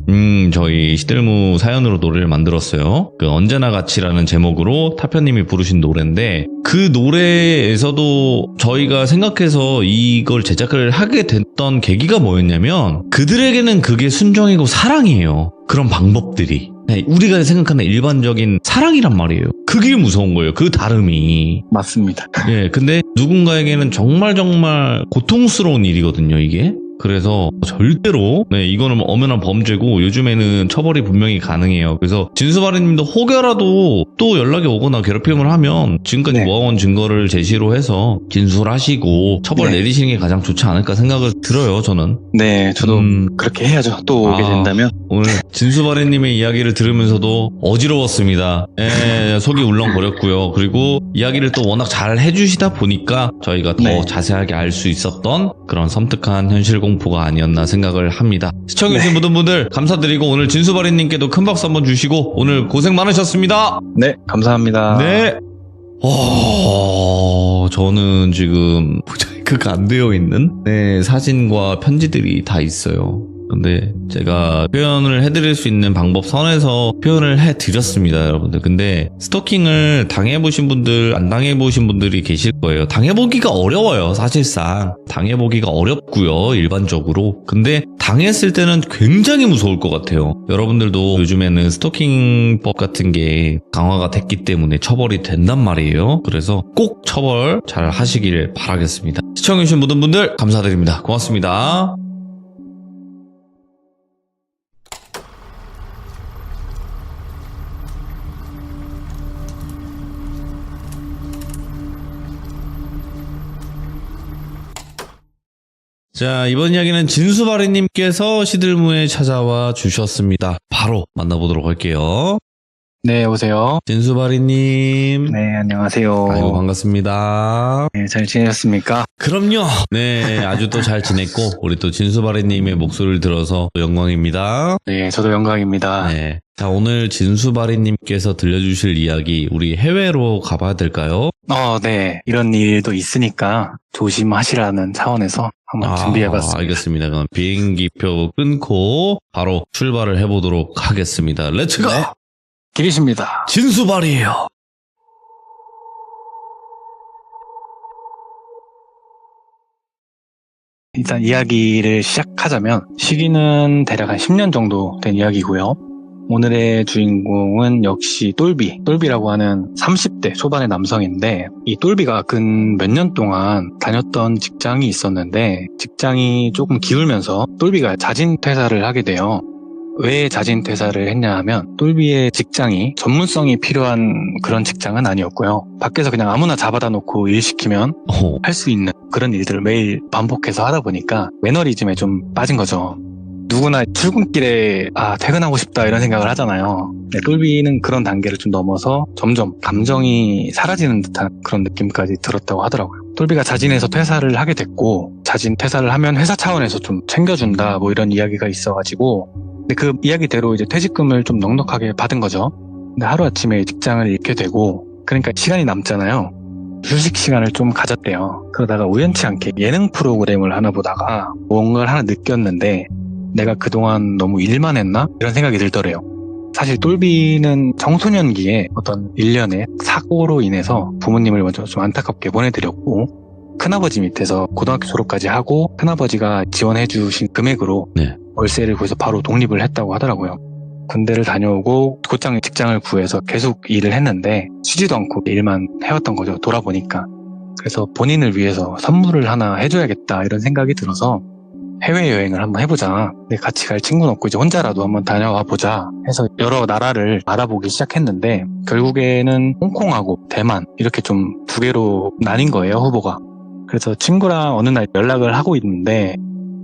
저희 시들무 사연으로 노래를 만들었어요. 그 언제나 같이라는 제목으로 타편님이 부르신 노래인데 그 노래에서도 저희가 생각해서 이걸 제작을 하게 됐던 계기가 뭐였냐면 그들에게는 그게 순정이고 사랑이에요. 그런 방법들이. 네, 우리가 생각하는 일반적인 사랑이란 말이에요. 그게 무서운 거예요. 그 다름이. 맞습니다. 예, 근데 누군가에게는 정말 고통스러운 일이거든요, 이게. 그래서 절대로 이거는 엄연한 범죄고 요즘에는 처벌이 분명히 가능해요. 그래서 진수바리님도 혹여라도 또 연락이 오거나 괴롭힘을 하면 지금까지 네. 모아온 증거를 제시로 해서 진술을 하시고 처벌 네. 내리시는 게 가장 좋지 않을까 생각을 들어요, 저는. 네, 저도 그렇게 해야죠. 또 오게 된다면. 오늘 진수바리님의 이야기를 들으면서도 어지러웠습니다. 속이 울렁거렸고요. 그리고 이야기를 또 워낙 잘 해주시다 보니까 저희가 더 네. 자세하게 알 수 있었던 그런 섬뜩한 현실 공포가 아니었나 생각을 합니다. 시청해주신 네. 모든 분들 감사드리고 오늘 진수바리님께도 큰 박수 한번 주시고 오늘 고생 많으셨습니다. 네, 감사합니다. 네. 저는 지금 모자이크가 안 되어 있는 사진과 편지들이 다 있어요. 근데 제가 표현을 해드릴 수 있는 방법 선에서 표현을 해드렸습니다, 여러분들. 근데 스토킹을 당해보신 분들, 안 당해보신 분들이 계실 거예요. 당해보기가 어려워요, 사실상. 당해보기가 어렵고요, 일반적으로. 근데 당했을 때는 굉장히 무서울 것 같아요. 여러분들도 요즘에는 스토킹법 같은 게 강화가 됐기 때문에 처벌이 된단 말이에요. 그래서 꼭 처벌 잘 하시길 바라겠습니다. 시청해주신 모든 분들 감사드립니다. 고맙습니다. 자, 이번 이야기는 진수바리님께서 시들무에 찾아와 주셨습니다. 바로 만나보도록 할게요. 네, 오세요. 진수바리님. 네, 안녕하세요. 아이고, 반갑습니다. 네, 잘 지내셨습니까? 그럼요. 네, 아주 또 잘 지냈고, 우리 또 진수바리님의 목소리를 들어서 영광입니다. 네, 저도 영광입니다. 네. 자, 오늘 진수바리님께서 들려주실 이야기, 우리 해외로 가봐야 될까요? 네. 이런 일도 있으니까 조심하시라는 차원에서 한번 준비해봤습니다. 알겠습니다. 그럼 비행기표 끊고 바로 출발을 해보도록 하겠습니다. 렛츠고! 네. 길이십니다. 진수바리예요. 일단 이야기를 시작하자면 시기는 대략 한 10년 정도 된 이야기고요. 오늘의 주인공은 역시 똘비라고 하는 30대 초반의 남성인데 이 똘비가 근 몇 년 동안 다녔던 직장이 있었는데 직장이 조금 기울면서 똘비가 자진 퇴사를 하게 돼요. 왜 자진 퇴사를 했냐 하면 똘비의 직장이 전문성이 필요한 그런 직장은 아니었고요. 밖에서 그냥 아무나 잡아다 놓고 일 시키면 할 수 있는 그런 일들을 매일 반복해서 하다 보니까 매너리즘에 좀 빠진 거죠. 누구나 출근길에 퇴근하고 싶다 이런 생각을 하잖아요. 네, 똘비는 그런 단계를 좀 넘어서 점점 감정이 사라지는 듯한 그런 느낌까지 들었다고 하더라고요. 똘비가 자진해서 퇴사를 하게 됐고 자진 퇴사를 하면 회사 차원에서 좀 챙겨준다 뭐 이런 이야기가 있어가지고 근데 그 이야기대로 이제 퇴직금을 좀 넉넉하게 받은 거죠. 근데 하루아침에 직장을 잃게 되고 그러니까 시간이 남잖아요. 휴식 시간을 좀 가졌대요. 그러다가 우연치 않게 예능 프로그램을 하나 보다가 뭔가를 하나 느꼈는데 내가 그동안 너무 일만 했나? 이런 생각이 들더래요. 사실 똘비는 청소년기에 어떤 일련의 사고로 인해서 부모님을 먼저 좀 안타깝게 보내드렸고 큰아버지 밑에서 고등학교 졸업까지 하고 큰아버지가 지원해 주신 금액으로 월세를 구해서 바로 독립을 했다고 하더라고요. 군대를 다녀오고 곧장 직장을 구해서 계속 일을 했는데 쉬지도 않고 일만 해왔던 거죠. 돌아보니까. 그래서 본인을 위해서 선물을 하나 해줘야겠다 이런 생각이 들어서 해외여행을 한번 해보자. 근데 같이 갈 친구는 없고 이제 혼자라도 한번 다녀와 보자 해서 여러 나라를 알아보기 시작했는데 결국에는 홍콩하고 대만 이렇게 좀 두 개로 나뉜 거예요, 후보가. 그래서 친구랑 어느 날 연락을 하고 있는데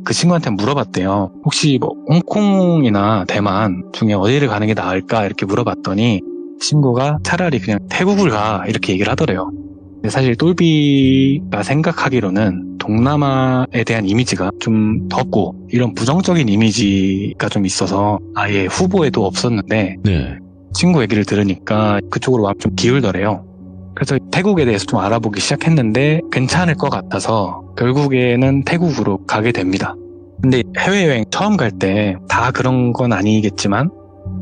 그 친구한테 물어봤대요. 혹시 뭐 홍콩이나 대만 중에 어디를 가는 게 나을까 이렇게 물어봤더니 친구가 차라리 그냥 태국을 가 이렇게 얘기를 하더래요. 근데 사실 똘비가 생각하기로는 동남아에 대한 이미지가 좀 덥고 이런 부정적인 이미지가 좀 있어서 아예 후보에도 없었는데 네. 친구 얘기를 들으니까 그쪽으로 마음이 좀 기울더래요. 그래서 태국에 대해서 좀 알아보기 시작했는데 괜찮을 것 같아서 결국에는 태국으로 가게 됩니다. 근데 해외여행 처음 갈 때 다 그런 건 아니겠지만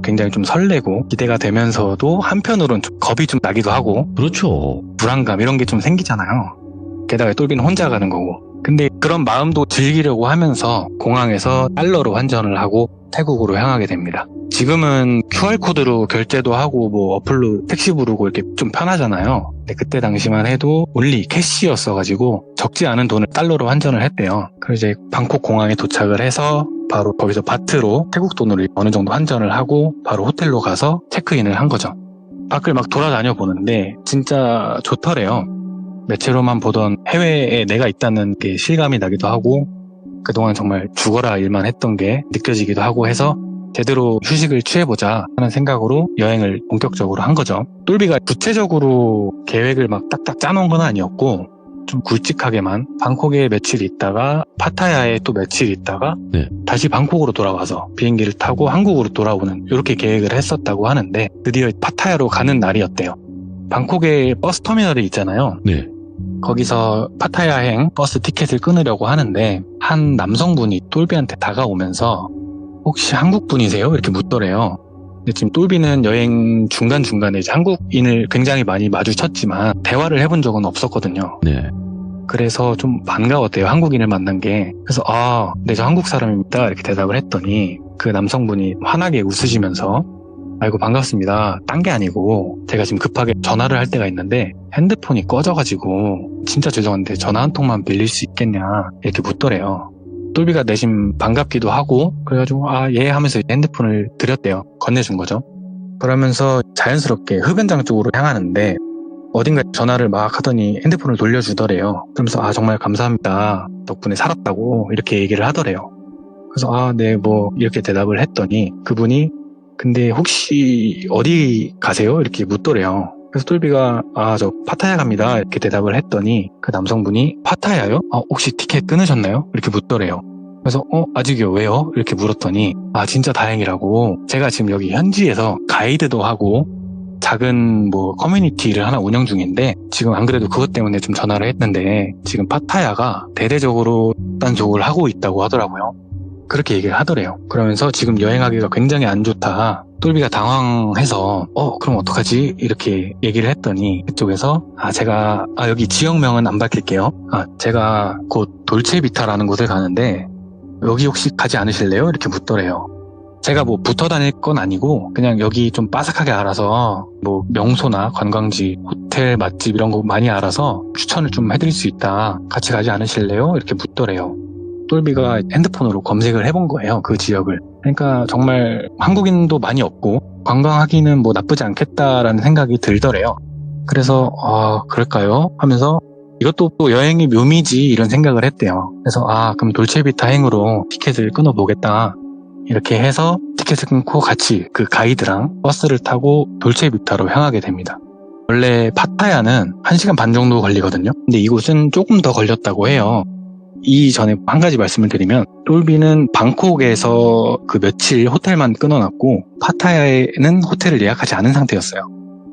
굉장히 좀 설레고 기대가 되면서도 한편으로는 좀 겁이 좀 나기도 하고 그렇죠. 불안감 이런 게 좀 생기잖아요. 게다가 똘비는 혼자 가는 거고. 근데 그런 마음도 즐기려고 하면서 공항에서 달러로 환전을 하고 태국으로 향하게 됩니다. 지금은 QR코드로 결제도 하고 뭐 어플로 택시 부르고 이렇게 좀 편하잖아요. 근데 그때 당시만 해도 온리 캐시였어가지고 적지 않은 돈을 달러로 환전을 했대요. 그래서 이제 방콕 공항에 도착을 해서 바로 거기서 바트로 태국 돈으로 어느 정도 환전을 하고 바로 호텔로 가서 체크인을 한 거죠. 밖을 막 돌아다녀 보는데 진짜 좋더래요. 매체로만 보던 해외에 내가 있다는 게 실감이 나기도 하고 그동안 정말 죽어라 일만 했던 게 느껴지기도 하고 해서 제대로 휴식을 취해보자 하는 생각으로 여행을 본격적으로 한 거죠. 똘비가 구체적으로 계획을 막 딱딱 짜놓은 건 아니었고 좀 굵직하게만 방콕에 며칠 있다가 파타야에 또 며칠 있다가 네. 다시 방콕으로 돌아와서 비행기를 타고 한국으로 돌아오는 이렇게 계획을 했었다고 하는데 드디어 파타야로 가는 날이었대요. 방콕에 버스 터미널이 있잖아요. 네. 거기서 파타야행 버스 티켓을 끊으려고 하는데 한 남성분이 똘비한테 다가오면서 혹시 한국 분이세요? 이렇게 묻더래요. 근데 지금 똘비는 여행 중간중간에 이제 한국인을 굉장히 많이 마주쳤지만 대화를 해본 적은 없었거든요. 네. 그래서 좀 반가웠대요. 한국인을 만난 게. 그래서 네, 저 한국 사람입니다. 이렇게 대답을 했더니 그 남성분이 환하게 웃으시면서 아이고 반갑습니다. 딴 게 아니고 제가 지금 급하게 전화를 할 때가 있는데 핸드폰이 꺼져가지고 진짜 죄송한데 전화 한 통만 빌릴 수 있겠냐 이렇게 묻더래요. 똘비가 내심 반갑기도 하고 그래가지고 예 하면서 핸드폰을 드렸대요. 건네준 거죠. 그러면서 자연스럽게 흡연장 쪽으로 향하는데 어딘가 전화를 막 하더니 핸드폰을 돌려주더래요. 그러면서 정말 감사합니다. 덕분에 살았다고 이렇게 얘기를 하더래요. 그래서 네 뭐 이렇게 대답을 했더니 그분이 근데 혹시 어디 가세요? 이렇게 묻더래요. 그래서 똘비가 저 파타야 갑니다. 이렇게 대답을 했더니 그 남성분이 파타야요? 혹시 티켓 끊으셨나요? 이렇게 묻더래요. 그래서 아직이요. 왜요? 이렇게 물었더니 진짜 다행이라고 제가 지금 여기 현지에서 가이드도 하고 작은 뭐 커뮤니티를 하나 운영 중인데 지금 안 그래도 그것 때문에 좀 전화를 했는데 지금 파타야가 대대적으로 단속을 하고 있다고 하더라고요. 그렇게 얘기를 하더래요. 그러면서 지금 여행하기가 굉장히 안 좋다. 똘비가 당황해서 그럼 어떡하지? 이렇게 얘기를 했더니 그쪽에서 제가 여기 지역명은 안 밝힐게요. 제가 곧 돌체비타라는 곳을 가는데 여기 혹시 가지 않으실래요? 이렇게 묻더래요. 제가 뭐 붙어 다닐 건 아니고 그냥 여기 좀 빠삭하게 알아서 뭐 명소나 관광지, 호텔, 맛집 이런 거 많이 알아서 추천을 좀 해드릴 수 있다. 같이 가지 않으실래요? 이렇게 묻더래요. 똘비가 핸드폰으로 검색을 해본 거예요. 그 지역을. 그러니까 정말 한국인도 많이 없고 관광하기는 뭐 나쁘지 않겠다라는 생각이 들더래요. 그래서 그럴까요? 하면서 이것도 또 여행의 묘미지 이런 생각을 했대요. 그래서 그럼 돌체비타 행으로 티켓을 끊어보겠다. 이렇게 해서 티켓을 끊고 같이 그 가이드랑 버스를 타고 돌체비타로 향하게 됩니다. 원래 파타야는 1시간 반 정도 걸리거든요. 근데 이곳은 조금 더 걸렸다고 해요. 이전에 한 가지 말씀을 드리면 똘비는 방콕에서 그 며칠 호텔만 끊어놨고 파타야에는 호텔을 예약하지 않은 상태였어요.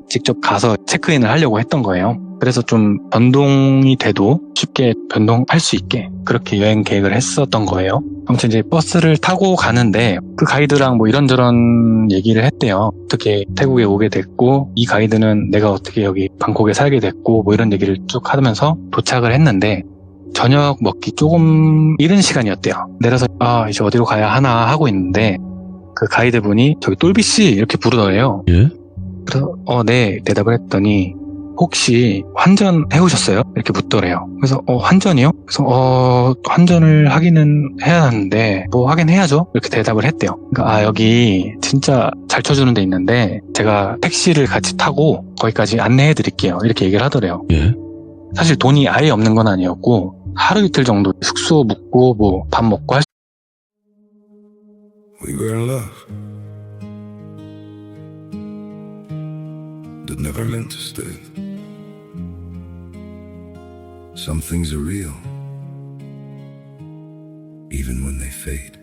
직접 가서 체크인을 하려고 했던 거예요. 그래서 좀 변동이 돼도 쉽게 변동할 수 있게 그렇게 여행 계획을 했었던 거예요. 아무튼 이제 버스를 타고 가는데 그 가이드랑 뭐 이런저런 얘기를 했대요. 어떻게 태국에 오게 됐고 이 가이드는 내가 어떻게 여기 방콕에 살게 됐고 뭐 이런 얘기를 쭉 하면서 도착을 했는데 저녁 먹기 조금 이른 시간이었대요. 내려서 이제 어디로 가야 하나 하고 있는데 그 가이드분이 저기 똘비씨 이렇게 부르더래요. 예? 그래서 네 대답을 했더니 혹시 환전 해오셨어요? 이렇게 묻더래요. 그래서 환전이요? 그래서 환전을 하기는 해야 하는데 뭐 하긴 해야죠. 이렇게 대답을 했대요. 그러니까 여기 진짜 잘 쳐주는 데 있는데 제가 택시를 같이 타고 거기까지 안내해 드릴게요. 이렇게 얘기를 하더래요. 예? 사실 돈이 아예 없는 건 아니었고 하루 이틀 정도 숙소 묵고 뭐 밥 먹고 할 We were in love that never meant to stay. Some things are real, even when they fade.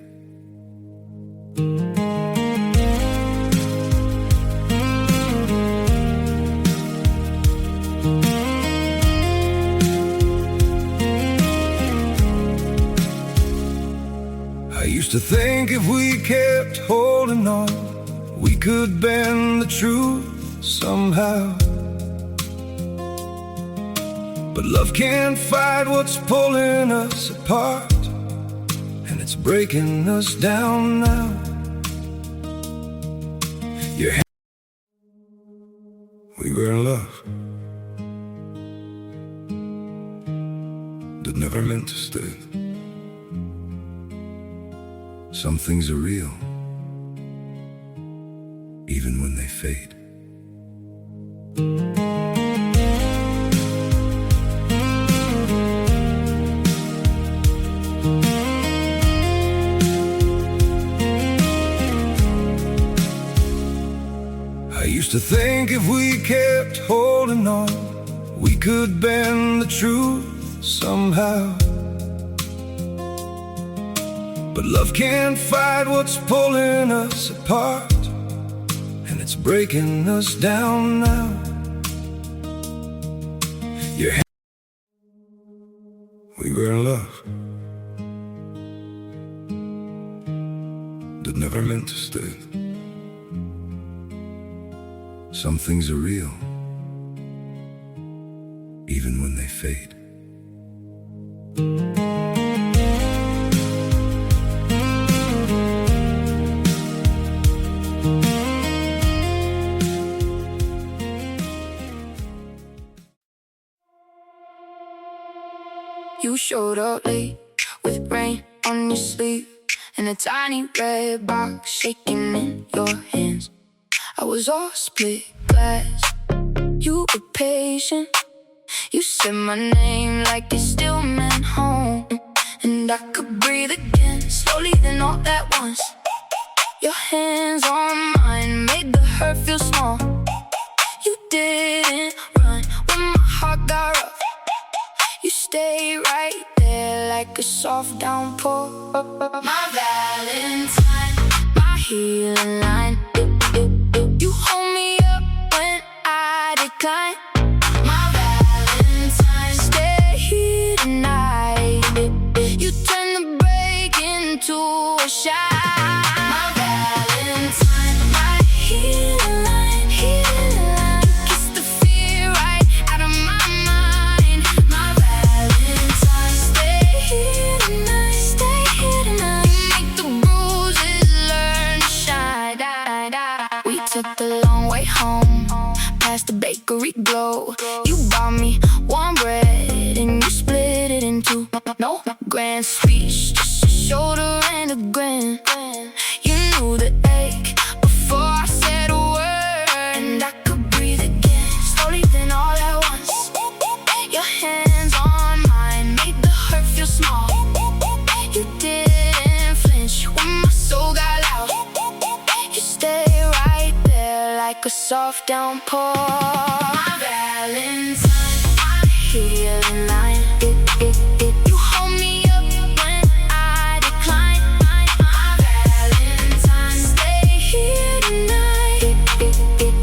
I used to think if we kept holding on, we could bend the truth somehow. But love can't fight what's pulling us apart, and it's breaking us down now. We were in love that never meant to stay. Some things are real, even when they fade. I used to think if we kept holding on, we could bend the truth somehow. But love can't fight what's pulling us apart, and it's breaking us down now. We were in love that never meant to stay. Some things are real, even when they fade. You showed up late with rain on your sleeve and a tiny red box shaking in your hands. I was all split glass. You were patient. You said my name like it still meant home, and I could breathe again slowly then all at once. Your hands on mine made the hurt feel small. You didn't run when my heart got rough. You stay right there like a soft downpour. My Valentine, my healing line. You hold me up when I decline. My Valentine, stay here tonight. You turn the break into a shine. My Valentine, my healing line, healing line. You kiss the fear right out of my mind. My Valentine, stay here tonight, stay here tonight. You make the bruises learn to shine. We took the long way home, past the bakery glow. You bought me one bread and you split it in two. No grand speech, just a shoulder and a grin. You knew the ache before I said a word, and I could breathe again, slowly then all at once. Your hands on mine made the hurt feel small. You didn't flinch when my soul got loud. You stay right there like a soft downpour. My Valentine, my healing line. You hold me up when I decline. My Valentine, stay here tonight.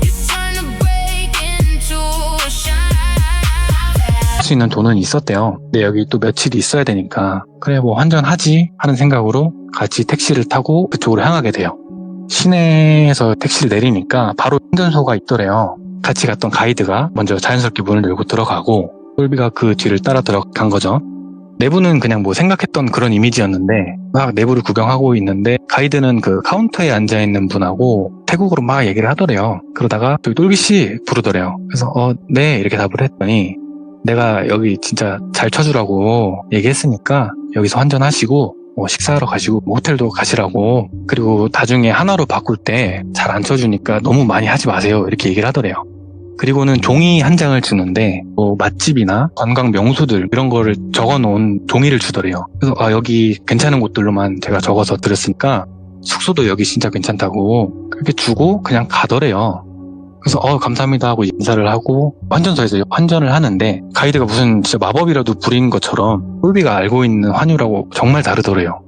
You turn the break into a shine. 할 수 있는 돈은 있었대요. 근데 여기 또 며칠이 있어야 되니까 그래 뭐 환전하지 하는 생각으로 같이 택시를 타고 그쪽으로 향하게 돼요. 시내에서 택시를 내리니까 바로 환전소가 있더래요. 같이 갔던 가이드가 먼저 자연스럽게 문을 열고 들어가고 똘비가 그 뒤를 따라 들어간 거죠. 내부는 그냥 뭐 생각했던 그런 이미지였는데 막 내부를 구경하고 있는데 가이드는 그 카운터에 앉아있는 분하고 태국어로 막 얘기를 하더래요. 그러다가 저기 똘비씨 부르더래요. 그래서 네 이렇게 답을 했더니 내가 여기 진짜 잘 쳐주라고 얘기했으니까 여기서 환전하시고 식사하러 가시고 호텔도 가시라고, 그리고 나중에 하나로 바꿀 때 잘 안 쳐주니까 너무 많이 하지 마세요 이렇게 얘기를 하더래요. 그리고는 종이 한 장을 주는데 뭐 맛집이나 관광 명소들 이런 거를 적어놓은 종이를 주더래요. 그래서 여기 괜찮은 곳들로만 제가 적어서 드렸으니까 숙소도 여기 진짜 괜찮다고 그렇게 주고 그냥 가더래요. 그래서 감사합니다 하고 인사를 하고 환전소에서 환전을 하는데 가이드가 무슨 진짜 마법이라도 부린 것처럼 똘비가 알고 있는 환율하고 정말 다르더래요.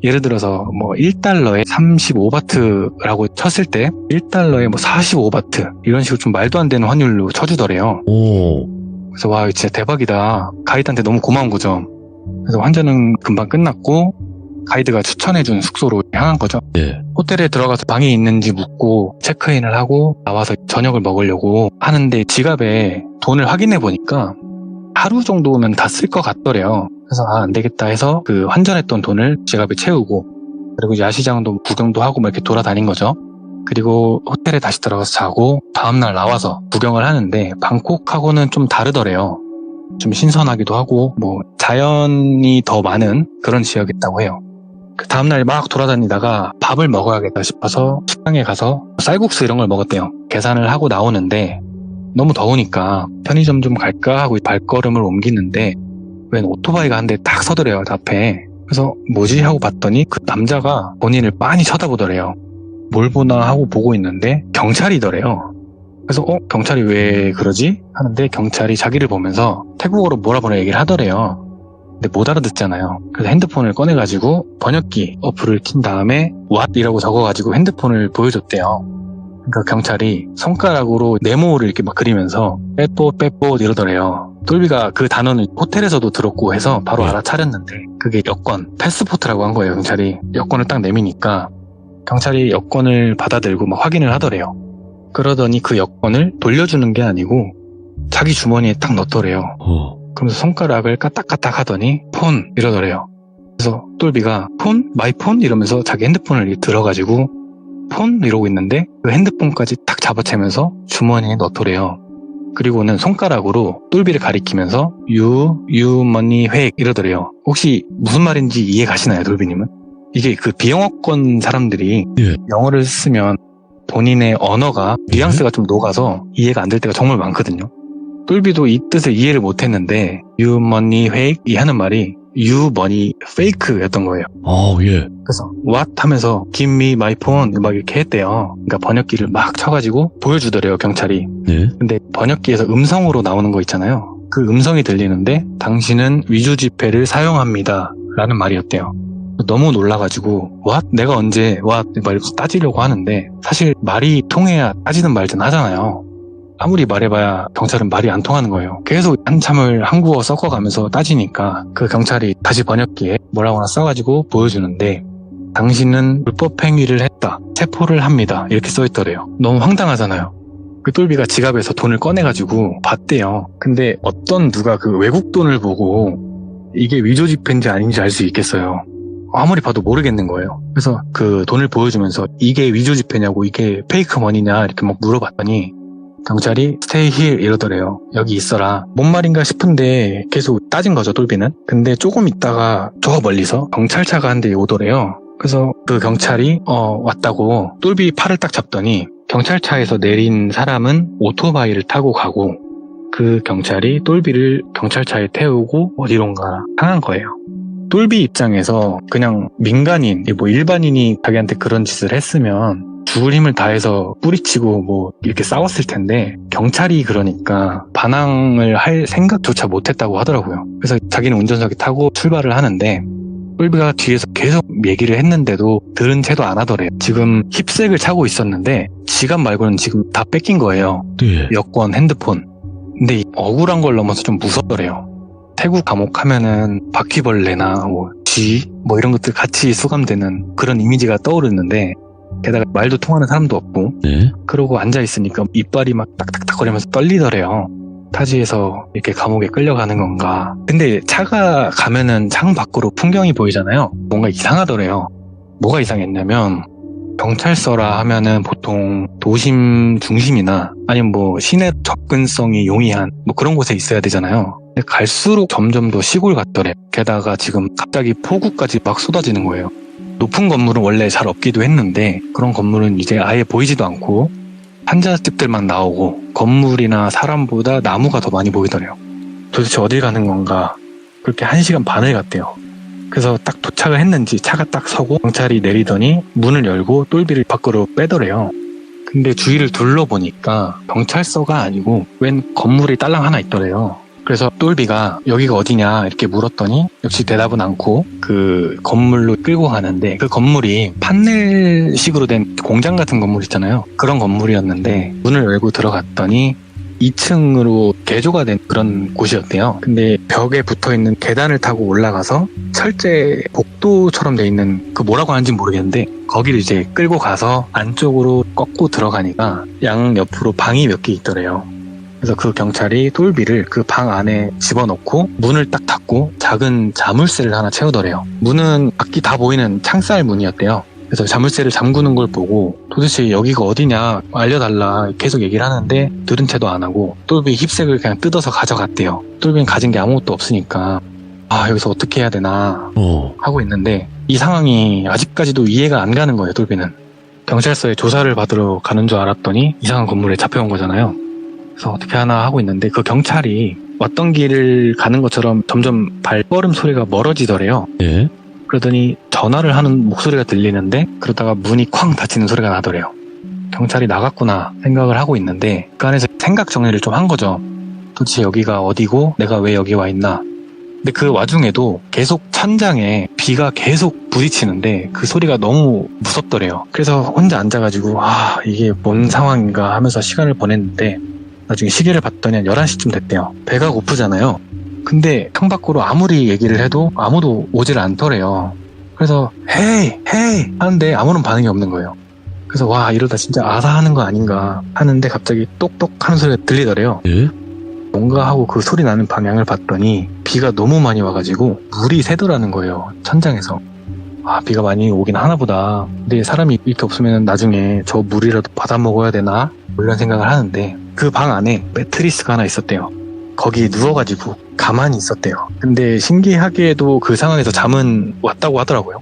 예를 들어서 뭐 1달러에 35바트라고 쳤을 때 1달러에 뭐 45바트 이런 식으로 좀 말도 안 되는 환율로 쳐주더래요. 오. 그래서 와 진짜 대박이다. 가이드한테 너무 고마운 거죠. 그래서 환전은 금방 끝났고 가이드가 추천해준 숙소로 향한 거죠. 네. 호텔에 들어가서 방이 있는지 묻고 체크인을 하고 나와서 저녁을 먹으려고 하는데 지갑에 돈을 확인해 보니까 하루 정도면 다 쓸 것 같더래요. 그래서 안 되겠다 해서 그 환전했던 돈을 지갑에 채우고 그리고 야시장도 구경도 하고 막 이렇게 돌아다닌 거죠. 그리고 호텔에 다시 들어가서 자고 다음날 나와서 구경을 하는데 방콕하고는 좀 다르더래요. 좀 신선하기도 하고 뭐 자연이 더 많은 그런 지역이었다고 해요. 그 다음날 막 돌아다니다가 밥을 먹어야겠다 싶어서 식당에 가서 쌀국수 이런 걸 먹었대요. 계산을 하고 나오는데 너무 더우니까 편의점 좀 갈까 하고 발걸음을 옮기는데 웬 오토바이가 한 대 딱 서더래요, 앞에. 그래서 뭐지 하고 봤더니 그 남자가 본인을 빤히 쳐다보더래요. 뭘 보나 하고 보고 있는데 경찰이더래요. 그래서 경찰이 왜 그러지? 하는데 경찰이 자기를 보면서 태국어로 뭐라 얘기를 하더래요. 근데 못 알아듣잖아요. 그래서 핸드폰을 꺼내가지고 번역기 어플을 킨 다음에 What? 이라고 적어가지고 핸드폰을 보여줬대요. 그러니까 경찰이 손가락으로 네모를 이렇게 막 그리면서 빼뽀 이러더래요. 똘비가 그 단어는 호텔에서도 들었고 해서 바로 알아차렸는데 그게 여권, 패스포트라고 한 거예요. 경찰이 여권을 딱 내미니까 경찰이 여권을 받아들고 막 확인을 하더래요. 그러더니 그 여권을 돌려주는 게 아니고 자기 주머니에 딱 넣더래요. 그러면서 손가락을 까딱까딱 하더니 폰 이러더래요. 그래서 똘비가 폰? 마이 폰? 이러면서 자기 핸드폰을 들어가지고 폰? 이러고 있는데 그 핸드폰까지 딱 잡아채면서 주머니에 넣더래요. 그리고는 손가락으로 똘비를 가리키면서 you money 획 이러더래요. 혹시 무슨 말인지 이해 가시나요, 똘비님은? 이게 그 비영어권 사람들이 영어를 쓰면 본인의 언어가 뉘앙스가 좀 녹아서 이해가 안 될 때가 정말 많거든요. 똘비도 이 뜻을 이해를 못했는데 you money 획 이 하는 말이 you money fake였던 거예요. 예. 그래서 what 하면서 give me my phone 막 이렇게 했대요. 그러니까 번역기를 막 쳐가지고 보여주더래요, 경찰이. 네. 근데 번역기에서 음성으로 나오는 거 있잖아요. 그 음성이 들리는데 당신은 위조지폐를 사용합니다 라는 말이었대요. 너무 놀라가지고 what? 내가 언제 what? 막 이렇게 따지려고 하는데 사실 말이 통해야 따지든 말든 하잖아요. 아무리 말해봐야 경찰은 말이 안 통하는 거예요. 계속 한참을 한국어 섞어가면서 따지니까 그 경찰이 다시 번역기에 뭐라고 하나 써가지고 보여주는데 당신은 불법 행위를 했다. 체포를 합니다. 이렇게 써있더래요. 너무 황당하잖아요. 그 똘비가 지갑에서 돈을 꺼내가지고 봤대요. 근데 어떤 누가 그 외국 돈을 보고 이게 위조지폐인지 아닌지 알 수 있겠어요. 아무리 봐도 모르겠는 거예요. 그래서 그 돈을 보여주면서 이게 위조지폐냐고 이게 페이크 머니냐 이렇게 막 물어봤더니 경찰이 stay here 이러더래요. 여기 있어라. 뭔 말인가 싶은데 계속 따진 거죠, 똘비는. 근데 조금 있다가 저 멀리서 경찰차가 한 대 오더래요. 그래서 그 경찰이 왔다고 똘비 팔을 딱 잡더니 경찰차에서 내린 사람은 오토바이를 타고 가고 그 경찰이 똘비를 경찰차에 태우고 어디론가 향한 거예요. 똘비 입장에서 그냥 민간인, 뭐 일반인이 자기한테 그런 짓을 했으면 죽을 힘을 다해서 뿌리치고 뭐 이렇게 싸웠을 텐데 경찰이 그러니까 반항을 할 생각조차 못했다고 하더라고요. 그래서 자기는 운전석에 타고 출발을 하는데 똘비가 뒤에서 계속 얘기를 했는데도 들은 채도 안 하더래요. 지금 힙색을 차고 있었는데 지갑 말고는 지금 다 뺏긴 거예요. 네. 여권, 핸드폰. 근데 억울한 걸 넘어서 좀 무섭더래요. 태국 감옥 하면은 바퀴벌레나 쥐 이런 것들 같이 수감되는 그런 이미지가 떠오르는데 게다가 말도 통하는 사람도 없고 네. 그러고 앉아있으니까 이빨이 막 딱딱딱 거리면서 떨리더래요. 타지에서 이렇게 감옥에 끌려가는 건가. 근데 차가 가면은 창 밖으로 풍경이 보이잖아요. 뭔가 이상하더래요. 뭐가 이상했냐면 경찰서라 하면은 보통 도심 중심이나 아니면 뭐 시내 접근성이 용이한 뭐 그런 곳에 있어야 되잖아요. 근데 갈수록 점점 더 시골 같더래요. 게다가 지금 갑자기 폭우까지 막 쏟아지는 거예요. 높은 건물은 원래 잘 없기도 했는데 그런 건물은 이제 아예 보이지도 않고 한자집들만 나오고 건물이나 사람보다 나무가 더 많이 보이더래요. 도대체 어딜 가는 건가. 그렇게 1시간 반을 갔대요. 그래서 딱 도착을 했는지 차가 딱 서고 경찰이 내리더니 문을 열고 똘비를 밖으로 빼더래요. 근데 주위를 둘러보니까 경찰서가 아니고 웬 건물이 딸랑 하나 있더래요. 그래서 똘비가 여기가 어디냐 이렇게 물었더니 역시 대답은 않고 그 건물로 끌고 가는데 그 건물이 판넬식으로 된 공장 같은 건물 있잖아요. 그런 건물이었는데 문을 열고 들어갔더니 2층으로 개조가 된 그런 곳이었대요. 근데 벽에 붙어있는 계단을 타고 올라가서 철제 복도처럼 돼 있는 그 뭐라고 하는지 모르겠는데 거기를 이제 끌고 가서 안쪽으로 꺾고 들어가니까 양 옆으로 방이 몇 개 있더래요. 그래서 그 경찰이 똘비를 그 방 안에 집어넣고 문을 딱 닫고 작은 자물쇠를 하나 채우더래요. 문은 밖이 다 보이는 창살 문이었대요. 그래서 자물쇠를 잠그는 걸 보고 도대체 여기가 어디냐 알려달라 계속 얘기를 하는데 들은 채도 안 하고 똘비 힙색을 그냥 뜯어서 가져갔대요. 똘비는 가진 게 아무것도 없으니까 여기서 어떻게 해야 되나 하고 있는데 이 상황이 아직까지도 이해가 안 가는 거예요. 똘비는 경찰서에 조사를 받으러 가는 줄 알았더니 이상한 건물에 잡혀온 거잖아요. 그래서 어떻게 하나 하고 있는데 그 경찰이 왔던 길을 가는 것처럼 점점 발걸음 소리가 멀어지더래요. 예. 그러더니 전화를 하는 목소리가 들리는데 그러다가 문이 쾅 닫히는 소리가 나더래요. 경찰이 나갔구나 생각을 하고 있는데 그 안에서 생각 정리를 좀 한 거죠. 도대체 여기가 어디고 내가 왜 여기 와 있나. 근데 그 와중에도 계속 천장에 비가 계속 부딪히는데 그 소리가 너무 무섭더래요. 그래서 혼자 앉아가지고 이게 뭔 상황인가 하면서 시간을 보냈는데 나중에 시계를 봤더니 한 11시쯤 됐대요. 배가 고프잖아요. 근데 창밖으로 아무리 얘기를 해도 아무도 오질 않더래요. 그래서 헤이 하는데 아무런 반응이 없는 거예요. 그래서 이러다 진짜 아사하는 거 아닌가 하는데 갑자기 똑똑 하는 소리가 들리더래요. 예? 뭔가 하고 그 소리 나는 방향을 봤더니 비가 너무 많이 와가지고 물이 새더라는 거예요. 천장에서. 비가 많이 오긴 하나 보다. 근데 사람이 이렇게 없으면 나중에 저 물이라도 받아 먹어야 되나? 이런 생각을 하는데 그 방 안에 매트리스가 하나 있었대요. 거기 누워가지고 가만히 있었대요. 근데 신기하게도 그 상황에서 잠은 왔다고 하더라고요.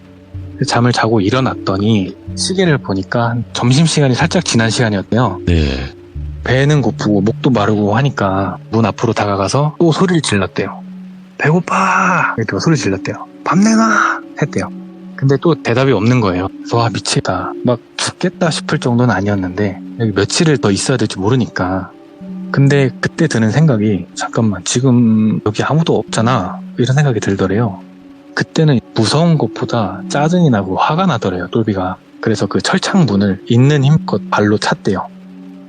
잠을 자고 일어났더니 시계를 보니까 점심시간이 살짝 지난 시간이었대요. 네. 배는 고프고 목도 마르고 하니까 문 앞으로 다가가서 또 소리를 질렀대요. 배고파! 이렇게 소리 질렀대요. 밥 내놔! 했대요. 근데 또 대답이 없는 거예요. 그래서 미치겠다. 막 죽겠다 싶을 정도는 아니었는데 여기 며칠을 더 있어야 될지 모르니까. 근데 그때 드는 생각이 잠깐만 지금 여기 아무도 없잖아 이런 생각이 들더래요. 그때는 무서운 것보다 짜증이 나고 화가 나더래요. 똘비가. 그래서 그 철창 문을 있는 힘껏 발로 찼대요.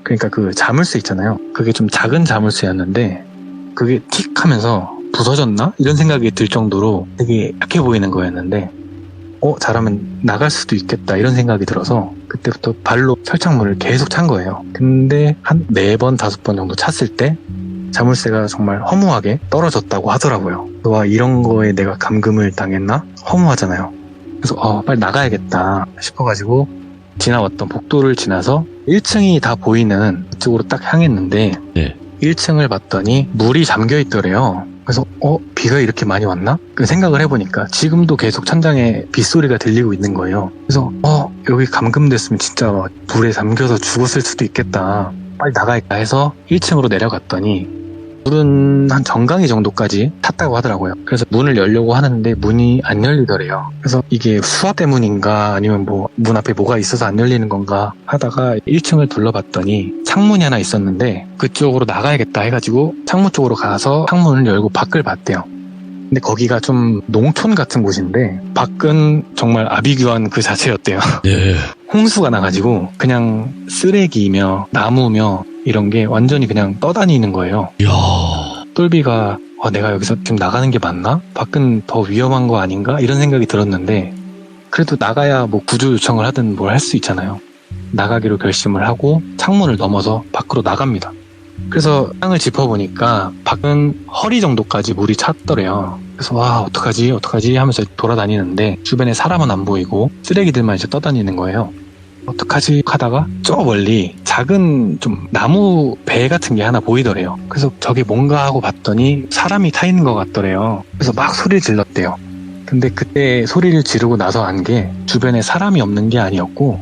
그러니까 그 자물쇠 있잖아요. 그게 좀 작은 자물쇠였는데 그게 틱 하면서 부서졌나? 이런 생각이 들 정도로 되게 약해 보이는 거였는데 잘하면 나갈 수도 있겠다 이런 생각이 들어서 그때부터 발로 철창문을 계속 찬 거예요. 근데 한 4번, 5번 정도 찼을 때 자물쇠가 정말 허무하게 떨어졌다고 하더라고요. 이런 거에 내가 감금을 당했나? 허무하잖아요. 그래서 빨리 나가야겠다 싶어가지고 지나왔던 복도를 지나서 1층이 다 보이는 그쪽으로 딱 향했는데 네. 1층을 봤더니 물이 잠겨 있더래요. 그래서 비가 이렇게 많이 왔나? 그 생각을 해보니까 지금도 계속 천장에 빗소리가 들리고 있는 거예요. 그래서 여기 감금됐으면 진짜 물에 잠겨서 죽었을 수도 있겠다. 빨리 나가야겠다 해서 1층으로 내려갔더니 물은 한 정강이 정도까지 탔다고 하더라고요. 그래서 문을 열려고 하는데 문이 안 열리더래요. 그래서 이게 수화 때문인가 아니면 문 앞에 뭐가 있어서 안 열리는 건가 하다가 1층을 둘러봤더니 창문이 하나 있었는데 그쪽으로 나가야겠다 해가지고 창문 쪽으로 가서 창문을 열고 밖을 봤대요. 근데 거기가 좀 농촌 같은 곳인데 밖은 정말 아비규환 그 자체였대요. 예. 홍수가 나가지고 그냥 쓰레기며 나무며 이런 게 완전히 그냥 떠다니는 거예요. 이야. 똘비가 내가 여기서 지금 나가는 게 맞나? 밖은 더 위험한 거 아닌가? 이런 생각이 들었는데 그래도 나가야 구조 요청을 하든 뭘 할 수 있잖아요. 나가기로 결심을 하고 창문을 넘어서 밖으로 나갑니다. 그래서 땅을 짚어보니까 밖은 허리 정도까지 물이 찼더래요. 그래서 와 어떡하지 하면서 돌아다니는데 주변에 사람은 안 보이고 쓰레기들만 이제 떠다니는 거예요. 어떡하지 하다가 저 멀리 작은 좀 나무 배 같은 게 하나 보이더래요. 그래서 저게 뭔가 하고 봤더니 사람이 타 있는 것 같더래요. 그래서 막 소리를 질렀대요. 근데 그때 소리를 지르고 나서 안 게 주변에 사람이 없는 게 아니었고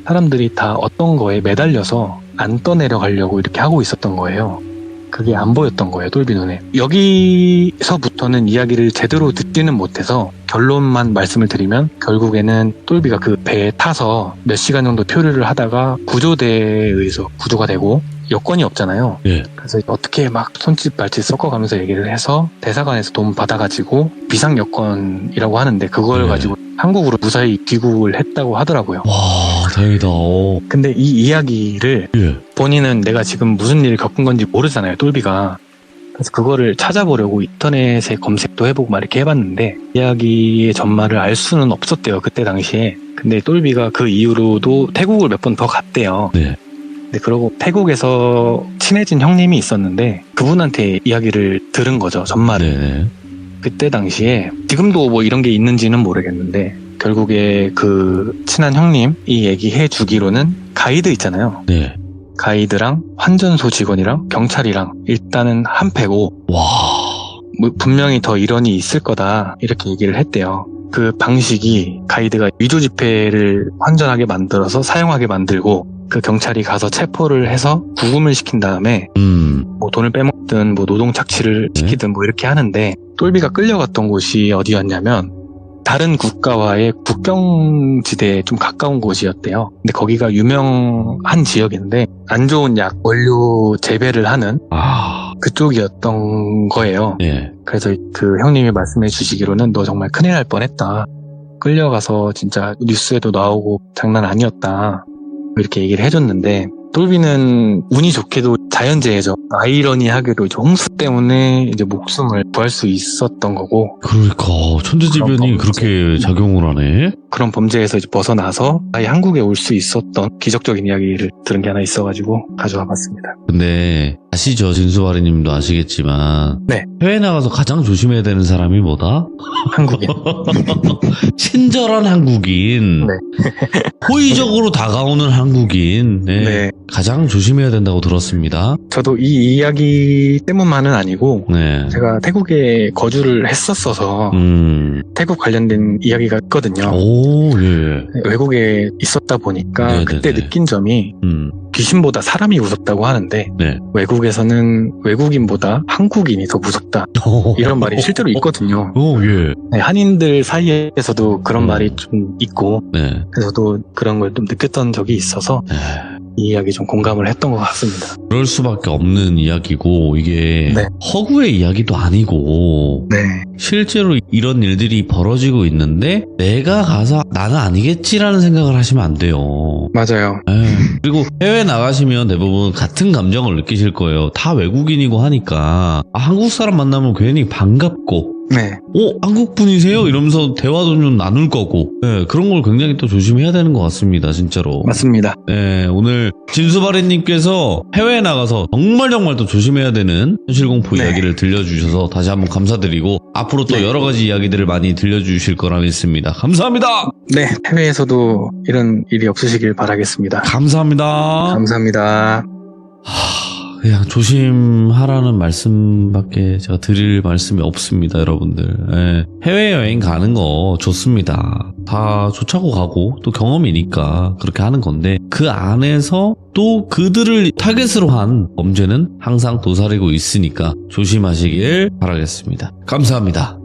사람들이 다 어떤 거에 매달려서 안 떠내려가려고 이렇게 하고 있었던 거예요. 그게 안 보였던 거예요, 똘비 눈에. 여기서부터는 이야기를 제대로 듣지는 못해서 결론만 말씀을 드리면 결국에는 똘비가 그 배에 타서 몇 시간 정도 표류를 하다가 구조대에 의해서 구조가 되고 여권이 없잖아요. 예. 그래서 어떻게 막 손짓 발짓 섞어가면서 얘기를 해서 대사관에서 돈 받아가지고 비상 여권이라고 하는데 그걸 네. 가지고 한국으로 무사히 귀국을 했다고 하더라고요. 와, 다행이다. 근데 이 이야기를 예. 본인은 내가 지금 무슨 일을 겪은 건지 모르잖아요, 똘비가. 그래서 그거를 찾아보려고 인터넷에 검색도 해보고 막 이렇게 해봤는데 이야기의 전말을 알 수는 없었대요, 그때 당시에. 근데 똘비가 그 이후로도 태국을 몇 번 더 갔대요. 네. 근데 그러고 태국에서 친해진 형님이 있었는데 그분한테 이야기를 들은 거죠, 전말을. 네. 그때 당시에 지금도 뭐 이런 게 있는지는 모르겠는데 결국에 그 친한 형님이 얘기해 주기로는 가이드 있잖아요. 네. 가이드랑 환전소 직원이랑 경찰이랑 일단은 한 패고 와. 뭐 분명히 더 일원이 있을 거다 이렇게 얘기를 했대요. 그 방식이 가이드가 위조 지폐를 환전하게 만들어서 사용하게 만들고 그 경찰이 가서 체포를 해서 구금을 시킨 다음에 뭐 돈을 빼먹든 뭐 노동 착취를 시키든 뭐 이렇게 하는데 똘비가 끌려갔던 곳이 어디였냐면 다른 국가와의 국경지대에 좀 가까운 곳이었대요. 근데 거기가 유명한 지역인데 안 좋은 약 원료 재배를 하는 그쪽이었던 거예요. 예. 그래서 그 형님이 말씀해 주시기로는 너 정말 큰일 날 뻔했다. 끌려가서 진짜 뉴스에도 나오고 장난 아니었다. 이렇게 얘기를 해줬는데 똘비는 운이 좋게도 자연재해죠. 아이러니하게도 이제 홍수 때문에 이제 목숨을 구할 수 있었던 거고. 그러니까 천재지변이 그런 그렇게 작용을 하네. 그런 범죄에서 이제 벗어나서 아예 한국에 올 수 있었던 기적적인 이야기를 들은 게 하나 있어가지고 가져와 봤습니다. 근데 아시죠? 진수바리님도 아시겠지만 네. 해외 나가서 가장 조심해야 되는 사람이 뭐다? 한국인. 친절한 한국인. 네. 호의적으로 다가오는 한국인. 네. 네. 가장 조심해야 된다고 들었습니다. 저도 이 이야기 때문만은 아니고 네. 제가 태국에 거주를 했었어서 태국 관련된 이야기가 있거든요. 오, 예. 외국에 있었다 보니까 네네네. 그때 느낀 점이 귀신보다 사람이 무섭다고 하는데 네. 외국에서는 외국인보다 한국인이 더 무섭다 이런 말이 실제로 있거든요. 오, 예. 네, 한인들 사이에서도 그런 말이 좀 있고 네. 그래서 또 그런 걸 좀 느꼈던 적이 있어서 네. 이 이야기 좀 공감을 했던 것 같습니다. 그럴 수밖에 없는 이야기고 이게 네. 허구의 이야기도 아니고 네, 실제로 이런 일들이 벌어지고 있는데 내가 가서 나는 아니겠지라는 생각을 하시면 안 돼요. 맞아요. 그리고 해외 나가시면 대부분 같은 감정을 느끼실 거예요. 다 외국인이고 하니까 한국 사람 만나면 괜히 반갑고 네, 한국 분이세요? 이러면서 대화도 좀 나눌 거고 그런 걸 굉장히 또 조심해야 되는 것 같습니다. 진짜로. 맞습니다. 네, 오늘 진수바리님께서 해외에 나가서 정말 또 조심해야 되는 현실공포 네. 이야기를 들려주셔서 다시 한번 감사드리고 앞으로 또 네. 여러 가지 이야기들을 많이 들려주실 거라 믿습니다. 감사합니다. 네, 해외에서도 이런 일이 없으시길 바라겠습니다. 감사합니다. 감사합니다. 그냥 조심하라는 말씀밖에 제가 드릴 말씀이 없습니다, 여러분들. 해외여행 가는 거 좋습니다. 다 좋자고 가고 또 경험이니까 그렇게 하는 건데 그 안에서 또 그들을 타겟으로 한 범죄는 항상 도사리고 있으니까 조심하시길 바라겠습니다. 감사합니다.